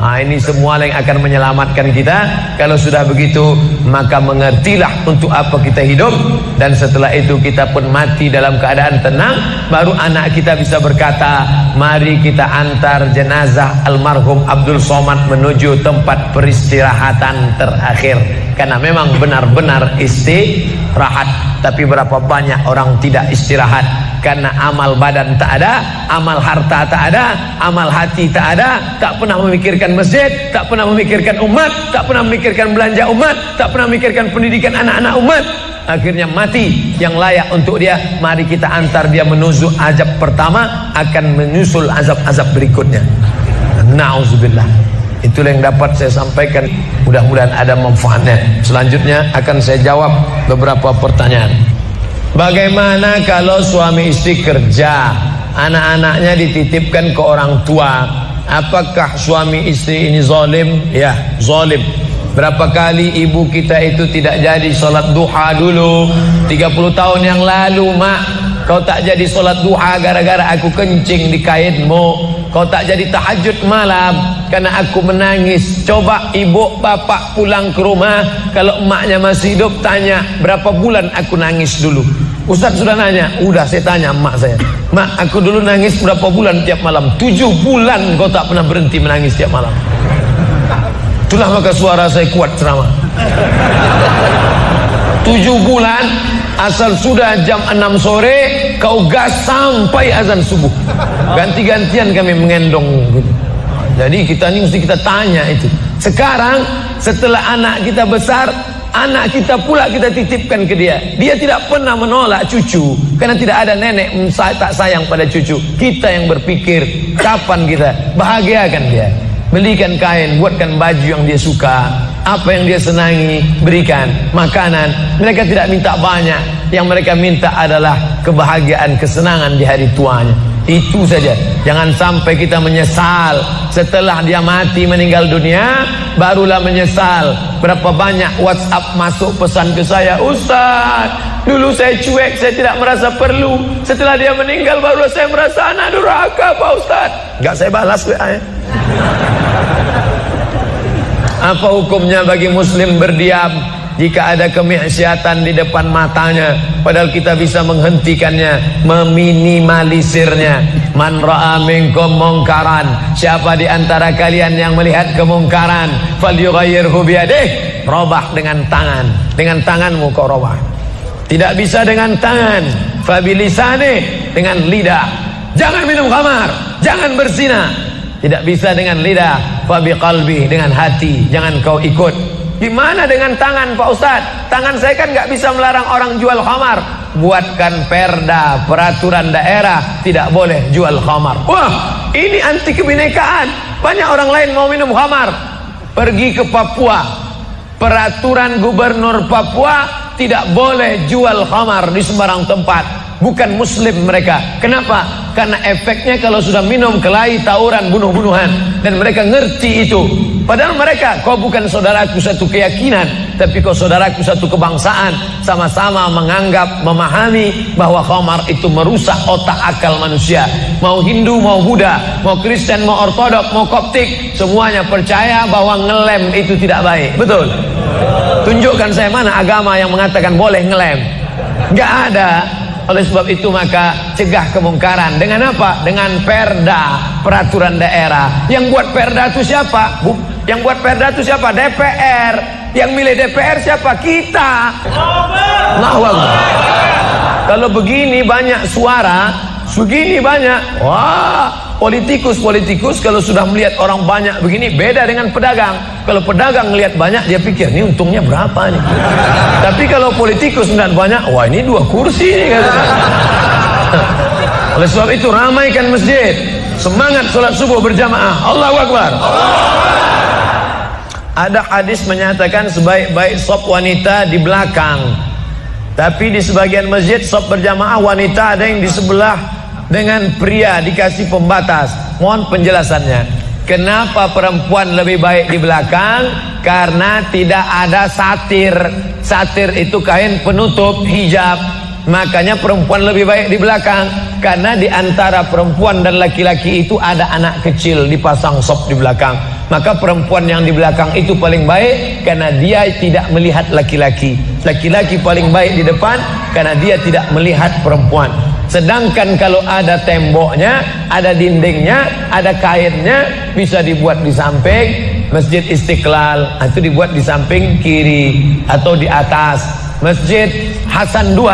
Nah, ini semua yang akan menyelamatkan kita. Kalau sudah begitu, maka mengertilah untuk apa kita hidup, dan setelah itu kita pun mati dalam keadaan tenang. Baru anak kita bisa berkata, mari kita antar jenazah almarhum Abdul Somad menuju tempat peristirahatan terakhir. Karena memang benar-benar istirahat. Tapi berapa banyak orang tidak istirahat? Karena amal badan tak ada, amal harta tak ada, amal hati tak ada, tak pernah memikirkan masjid, tak pernah memikirkan umat, tak pernah memikirkan belanja umat, tak pernah memikirkan pendidikan anak-anak umat. Akhirnya mati. Yang layak untuk dia, mari kita antar dia menuju azab pertama, akan menyusul azab-azab berikutnya. Na'udzubillah. Itulah yang dapat saya sampaikan. Mudah-mudahan ada manfaatnya. Selanjutnya akan saya jawab beberapa pertanyaan. Bagaimana kalau suami istri kerja, anak-anaknya dititipkan ke orang tua? Apakah suami istri ini zalim? Ya, zalim. Berapa kali ibu kita itu tidak jadi sholat duha dulu? 30 tahun yang lalu, mak, kau tak jadi sholat duha gara-gara aku kencing di kainmu. Kau tak jadi tahajud malam karena aku menangis. Coba ibu bapak pulang ke rumah, kalau emaknya masih hidup, tanya berapa bulan aku nangis dulu. Ustaz sudah nanya, udah saya tanya emak saya, mak, aku dulu nangis berapa bulan tiap malam? 7 bulan kau tak pernah berhenti menangis tiap malam. Itulah maka suara saya kuat ceramah. 7 bulan, asal sudah jam 6 sore kau gas sampai azan subuh. Ganti-gantian kami mengendong gitu. Jadi kita ini mesti kita tanya itu. Sekarang setelah anak kita besar, anak kita pula kita titipkan ke dia. Dia tidak pernah menolak cucu, karena tidak ada nenek tak sayang pada cucu. Kita yang berpikir kapan kita bahagiakan dia. Belikan kain, buatkan baju yang dia suka, apa yang dia senangi, berikan makanan. Mereka tidak minta banyak, yang mereka minta adalah kebahagiaan, kesenangan di hari tuanya. Itu saja. Jangan sampai kita menyesal setelah dia mati, meninggal dunia, barulah menyesal. Berapa banyak WhatsApp masuk pesan ke saya, Ustaz, dulu saya cuek, saya tidak merasa perlu. Setelah dia meninggal barulah saya merasa anak durhaka, Pak Ustaz. Enggak saya balas WA-nya. Apa hukumnya bagi muslim berdiam jika ada kemaksiatan di depan matanya, padahal kita bisa menghentikannya, meminimalisirnya? Man ra'a minkum mungkaran, siapa di antara kalian yang melihat kemungkaran, falyughayyirhu biyadihi, robah dengan tangan. Dengan tanganmu kau robah. Tidak bisa dengan tangan, fabilisani, dengan lidah. Jangan minum khamar, jangan berzina. Tidak bisa dengan lidah, fabiqalbi, dengan hati. Jangan kau ikut. Gimana dengan tangan Pak Ustadz? Tangan saya kan nggak bisa melarang orang jual khamar. Buatkan perda, peraturan daerah, tidak boleh jual khamar. Wah, ini anti kebinekaan. Banyak orang lain mau minum khamar. Pergi ke Papua, peraturan gubernur Papua, tidak boleh jual khamar di sembarang tempat. Bukan muslim mereka. Kenapa? Karena efeknya kalau sudah minum kelahi, tawuran, bunuh-bunuhan. Dan mereka ngerti itu. Padahal mereka, kau bukan saudaraku satu keyakinan, tapi kau saudaraku satu kebangsaan. Sama-sama menganggap, memahami bahwa khamar itu merusak otak akal manusia. Mau Hindu, mau Buddha, mau Kristen, mau Ortodok, mau Koptik, semuanya percaya bahwa ngelem itu tidak baik. Betul? Tunjukkan saya mana agama yang mengatakan boleh ngelem. Nggak ada. Oleh sebab itu maka cegah kemungkaran. Dengan apa? Dengan perda, peraturan daerah. Yang buat perda itu siapa? Yang buat perda itu siapa? DPR. Yang milih DPR siapa? Kita. Allahu Akbar. Kalau begini banyak suara, segini banyak. Wah, politikus kalau sudah melihat orang banyak begini, beda dengan pedagang. Kalau pedagang melihat banyak, dia pikir ini untungnya berapa nih. Tapi kalau politikus melihat banyak, wah ini 2 kursi nih katanya. Oleh sebab itu ramaikan masjid, semangat sholat subuh berjamaah. Allahu Akbar. Ada hadis menyatakan sebaik-baik sop wanita di belakang, tapi di sebagian masjid sop berjamaah wanita ada yang di sebelah dengan pria, dikasih pembatas. Mohon penjelasannya. Kenapa perempuan lebih baik di belakang? Karena tidak ada satir. Satir itu kain penutup hijab. Makanya perempuan lebih baik di belakang. Karena di antara perempuan dan laki-laki itu ada anak kecil, dipasang sop di belakang. Maka perempuan yang di belakang itu paling baik karena dia tidak melihat laki-laki. Laki-laki paling baik di depan karena dia tidak melihat perempuan. Sedangkan kalau ada temboknya, ada dindingnya, ada kainnya, bisa dibuat di samping Masjid Istiqlal, itu dibuat di samping kiri atau di atas. Masjid Hasan II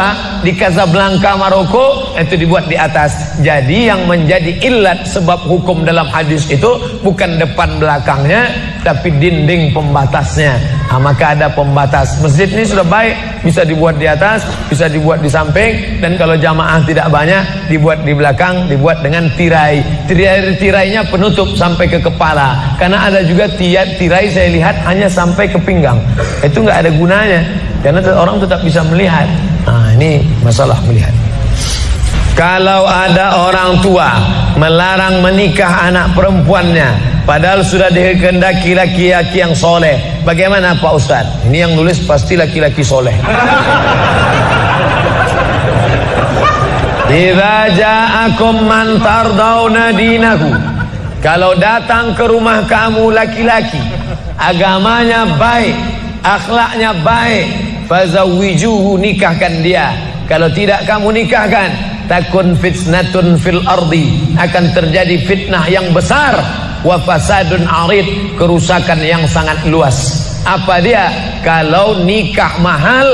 di Casablanca, Maroko, itu dibuat di atas. Jadi yang menjadi ilat sebab hukum dalam hadis itu bukan depan belakangnya, tapi dinding pembatasnya. Maka ada pembatas. Masjid ini sudah baik, bisa dibuat di atas, bisa dibuat di samping, dan kalau jamaah tidak banyak, dibuat di belakang, dibuat dengan tirai. Tirainya penutup sampai ke kepala. Karena ada juga tirai saya lihat hanya sampai ke pinggang. Itu nggak ada gunanya. Karena orang tetap bisa melihat. Ini masalah melihat. Kalau ada orang tua melarang menikah anak perempuannya, padahal sudah dikehendaki laki-laki yang soleh, bagaimana Pak Ustadz? Ini yang nulis pasti laki-laki soleh. Idza ja'akum man tardawna dinahu, kalau datang ke rumah kamu laki-laki, agamanya baik, akhlaknya baik, fazawwijuhu, nikahkan dia. Kalau tidak kamu nikahkan, takun fitnatun fil ardi, akan terjadi fitnah yang besar, wa fasadun arid, kerusakan yang sangat luas. Apa dia? Kalau nikah mahal,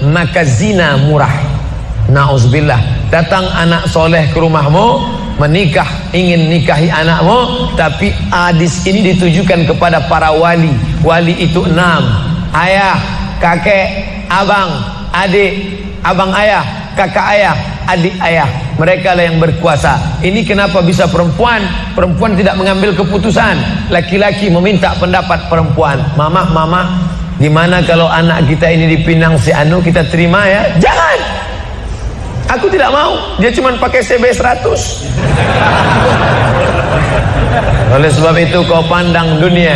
maka zina murah. Nauzubillah. Datang anak soleh ke rumahmu, menikah, ingin nikahi anakmu, tapi hadis ini ditujukan kepada para wali. Wali itu 6: ayah, kakek, abang, adik, abang ayah, kakak ayah, adik ayah. Mereka lah yang berkuasa. Ini kenapa bisa perempuan? Perempuan tidak mengambil keputusan. Laki-laki meminta pendapat perempuan. Mama, gimana kalau anak kita ini dipinang si Anu, kita terima ya? Jangan. Aku tidak mau. Dia cuma pakai CB 100. Oleh sebab itu kau pandang dunia.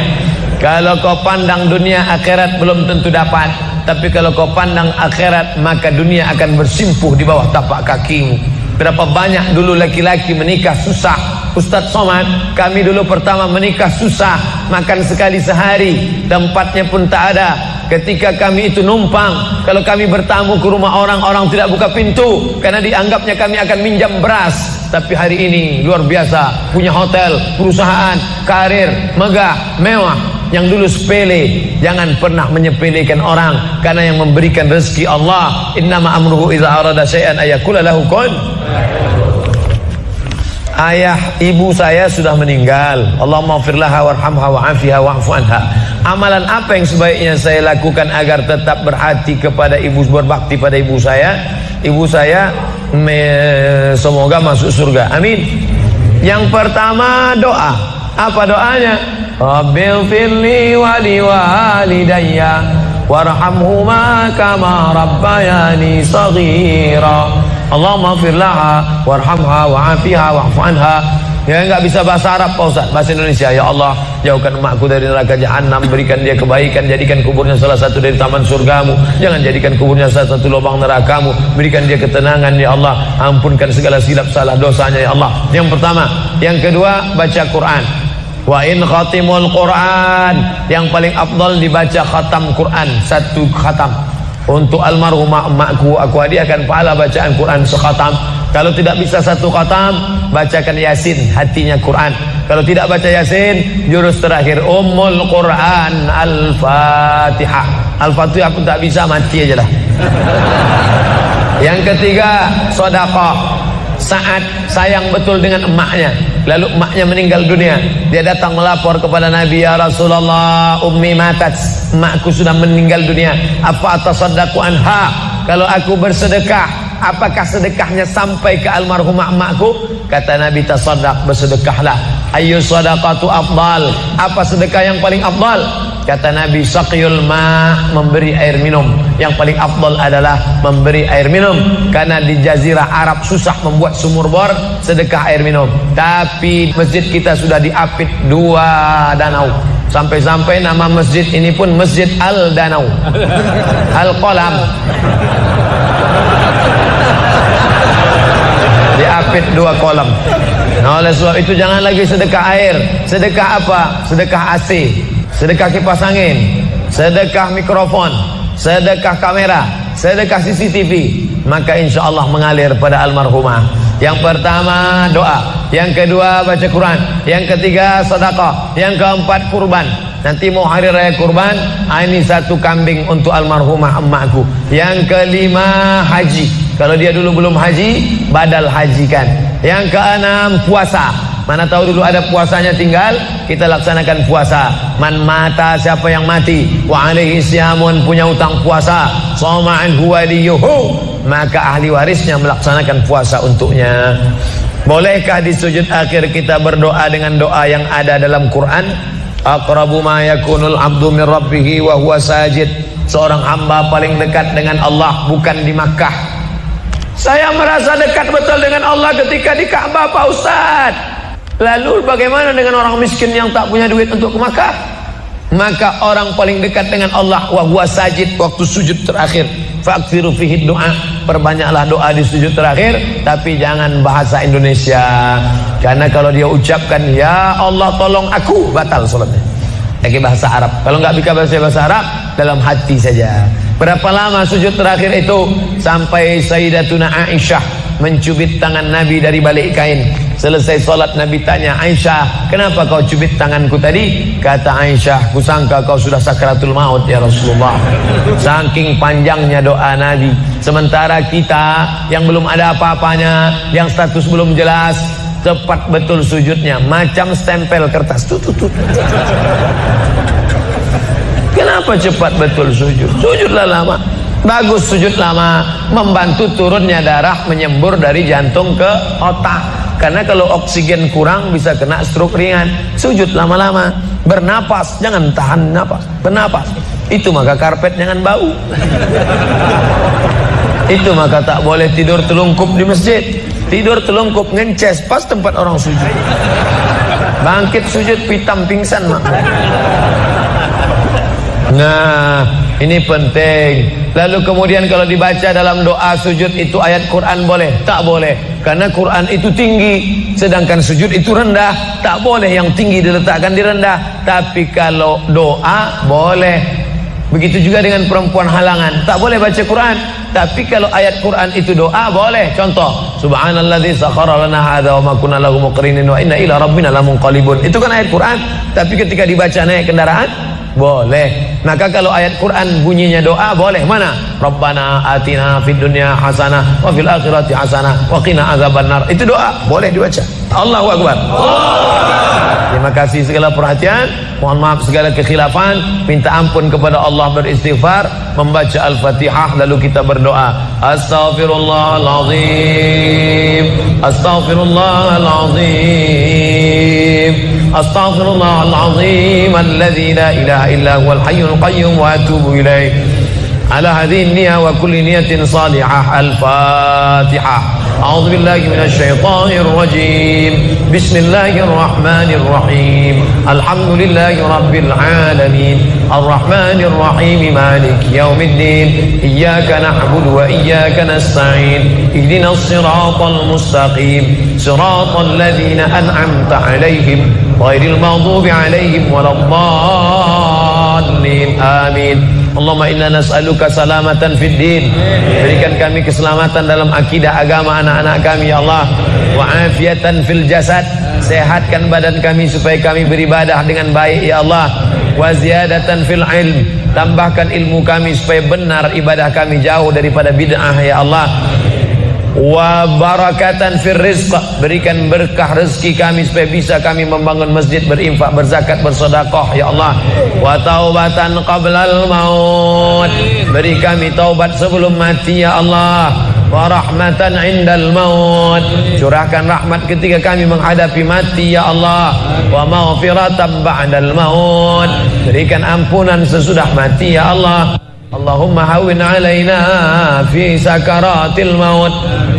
Kalau kau pandang dunia, akhirat belum tentu dapat. Tapi kalau kau pandang akhirat, maka dunia akan bersimpuh di bawah tapak kakimu. Berapa banyak dulu laki-laki menikah susah, Ustadz Somad, kami dulu pertama menikah susah, makan sekali sehari, tempatnya pun tak ada. Ketika kami itu numpang, kalau kami bertamu ke rumah orang, orang tidak buka pintu karena dianggapnya kami akan minjam beras. Tapi hari ini luar biasa, punya hotel, perusahaan, karir, megah, mewah. Yang dulu sepele, jangan pernah menyepelekan orang, karena yang memberikan rezeki Allah. Innama amruhu idza arada syai'an ayaqula lahu kun. Ayah ibu saya sudah meninggal. Allahumma ighfir laha warhamha wa'afiha wa'fu anha. Amalan apa yang sebaiknya saya lakukan agar tetap berhati kepada ibu, berbakti pada ibu saya? Ibu saya semoga masuk surga. Amin. Yang pertama doa. Apa doanya? Rabbil firli wa liwalidayya warhamhuma kama rabbayani shaghira. Allahumma ighfir laha warhamha wa'afiha wa'fu anha. Ya, enggak bisa bahasa Arab Pak Ustaz, bahasa Indonesia. Ya Allah, jauhkan emakku dari neraka jahanam, berikan dia kebaikan, jadikan kuburnya salah satu dari taman surgamu, jangan jadikan kuburnya salah satu lubang nerakamu, berikan dia ketenangan ya Allah, ampunkan segala silap salah dosanya ya Allah. Yang pertama. Yang kedua, baca Quran. Wa in khatimul Quran, yang paling afdal dibaca khatam Quran, satu khatam. Untuk almarhumah emakku, aku hadiahkan pahala bacaan Quran sekhatam. Kalau tidak bisa satu khatam, bacakan Yasin, hatinya Quran. Kalau tidak baca Yasin, jurus terakhir Ummul Quran Al-Fatihah. Al-Fatihah pun tak bisa, mati aja lah. Yang ketiga, sedekah. Saat sayang betul dengan emaknya, lalu emaknya meninggal dunia, dia datang melapor kepada Nabi, ya Rasulullah, ummi matat, emakku sudah meninggal dunia, apa atasaddaqu anha, kalau aku bersedekah, apakah sedekahnya sampai ke almarhumah emakku? Kata Nabi, tasaddaq, bersedekahlah. Ayyu sadaqatu afdal, apa sedekah yang paling afdal? Kata Nabi, saqyul ma', memberi air minum. Yang paling afdal adalah memberi air minum, karena di jazirah Arab susah membuat sumur bor, sedekah air minum. Tapi masjid kita sudah diapit 2 danau. Sampai-sampai nama masjid ini pun Masjid Al-Danau, Al-Qalam. Diapit 2 kolam. Nah, oleh sebab itu jangan lagi sedekah air. Sedekah apa? Sedekah AC, sedekah kipas angin, sedekah mikrofon, sedekah kamera, sedekah CCTV, maka insya Allah mengalir pada almarhumah. Yang pertama doa, yang kedua baca Quran, yang ketiga sedekah, yang keempat kurban. Nanti mau hari raya kurban, ini 1 kambing untuk almarhumah emakku. Yang kelima haji, kalau dia dulu belum haji, badal hajikan. Yang keenam puasa. Mana tahu dulu ada puasanya, tinggal kita laksanakan puasa. Man mata, siapa yang mati, wa alaihi siyamun, punya utang puasa, shoma anhu waliyuhu, maka ahli warisnya melaksanakan puasa untuknya. Bolehkah di sujud akhir kita berdoa dengan doa yang ada dalam Quran? Aqrabu ma yakunul abdu min rabbih wa huwa sajid. Seorang hamba paling dekat dengan Allah bukan di Makkah. Saya merasa dekat betul dengan Allah ketika di Ka'bah Pak Ustaz. Lalu bagaimana dengan orang miskin yang tak punya duit untuk ke Makkah? Maka orang paling dekat dengan Allah wa huwa sajid, waktu sujud terakhir. Fa'kthiru fihi doa, perbanyaklah doa di sujud terakhir, tapi jangan bahasa Indonesia. Karena kalau dia ucapkan ya Allah tolong aku, batal salatnya. Pakai bahasa Arab. Kalau nggak bisa bahasa Arab, dalam hati saja. Berapa lama sujud terakhir itu? Sampai Sayyidatuna Aisyah mencubit tangan Nabi dari balik kain. Selesai solat Nabi tanya, Aisyah, kenapa kau cubit tanganku tadi? Kata Aisyah, kusangka kau sudah sakratul maut ya Rasulullah. Saking panjangnya doa Nabi. Sementara kita yang belum ada apa-apanya, yang status belum jelas, cepat betul sujudnya, macam stempel kertas. Kenapa cepat betul sujud? Sujudlah lama. Bagus sujud lama, membantu turunnya darah menyembur dari jantung ke otak. Karena kalau oksigen kurang bisa kena stroke ringan. Sujud lama-lama, bernapas, jangan tahan napas, bernapas. Itu maka karpet jangan bau. Itu maka tak boleh tidur telungkup di masjid. Tidur telungkup ngences pas tempat orang sujud. Bangkit sujud pitam pingsan mak. Nah, Ini penting. Lalu kemudian kalau dibaca dalam doa sujud itu ayat Quran boleh? Tak boleh. Karena Quran itu tinggi, sedangkan sujud itu rendah. Tak boleh yang tinggi diletakkan di rendah. Tapi kalau doa boleh. Begitu juga dengan perempuan halangan. Tak boleh baca Quran. Tapi kalau ayat Quran itu doa boleh. Contoh, Subhanalladzi sakhkhara lana hadza wa ma kunna lahu muqrinin wa inna ila rabbina lamunqalibun. Itu kan ayat Quran. Tapi ketika dibaca naik kendaraan boleh. Maka kalau ayat Quran bunyinya doa boleh. Mana? Rabbana atina fid dunya hasanah wa fil akhirati hasanah wa qina adzabannar. Itu doa, boleh dibaca. Allahu akbar. Terima kasih segala perhatian. Mohon maaf segala kekhilafan. Minta ampun kepada Allah, beristighfar, membaca Al-Fatihah, lalu kita berdoa. Astaghfirullahalazim. Astaghfirullahalazim. Astaghfirullahalazim alladzi la ilaha illa huwal hayyul qayyum wa atubu ilaih. Ala hadhihi niyyah wa kulli niyatin salihah. Al-Fatihah. A'udzu billahi minasy syaithanir rajim. Bismillahir rahmanir rahim. Alhamdulillahi rabbil alamin. Arrahmanir rahim. Maliki yaumiddin. Iyyaka na'budu wa iyyaka nasta'in. Ihdinas siratal mustaqim. Siratal ladzina an'amta 'alaihim ghairil maghdubi 'alaihim waladdallin. Amin. Allahumma inna nas'aluka salamatan fid din. Berikan kami keselamatan dalam akidah agama anak-anak kami ya Allah. Wa afiatan fil jasad. Sehatkan badan kami supaya kami beribadah dengan baik ya Allah. Wa ziyadatan fil ilm. Tambahkan ilmu kami supaya benar ibadah kami, jauh daripada bid'ah ya Allah. Wa barakatan fir rizq. Berikan berkah rezeki kami supaya bisa kami membangun masjid, berinfak, berzakat, bersedekah ya Allah. Wa taubatan qablal maut. Beri kami taubat sebelum mati ya Allah. Wa rahmatan indal maut. Curahkan rahmat ketika kami menghadapi mati ya Allah. Wa maghfiratan ba'dal maut. Berikan ampunan sesudah mati ya Allah. Allahumma hawwin alaina fi sakaratil maut.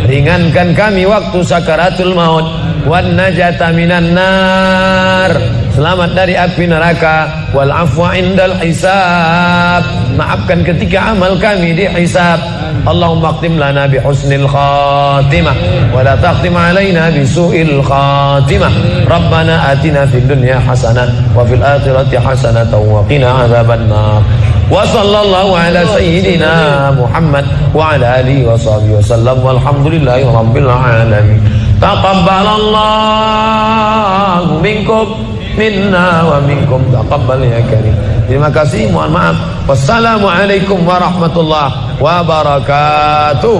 Ringankan kami waktu sakaratul maut. Wan najata minan nar. Selamat dari api neraka. Wal afwa indal hisab. Maafkan ketika amal kami dihisab. Allahumma khtim lana bi husnil khatimah wa la takhtim alaina bi su'il khatimah. Rabbana atina fid dunya hasanah wa fil akhirati hasanah wa qina adzabannar. Wa sallallahu ala sayyidina Muhammad wa ala alihi wa sahbihi wasallam walhamdulillahi rabbil alamin. Taqabbalallahu minkum minna wa minkum taqabbal ya karim. Terima kasih, mohon maaf. Wassalamualaikum warahmatullahi wabarakatuh.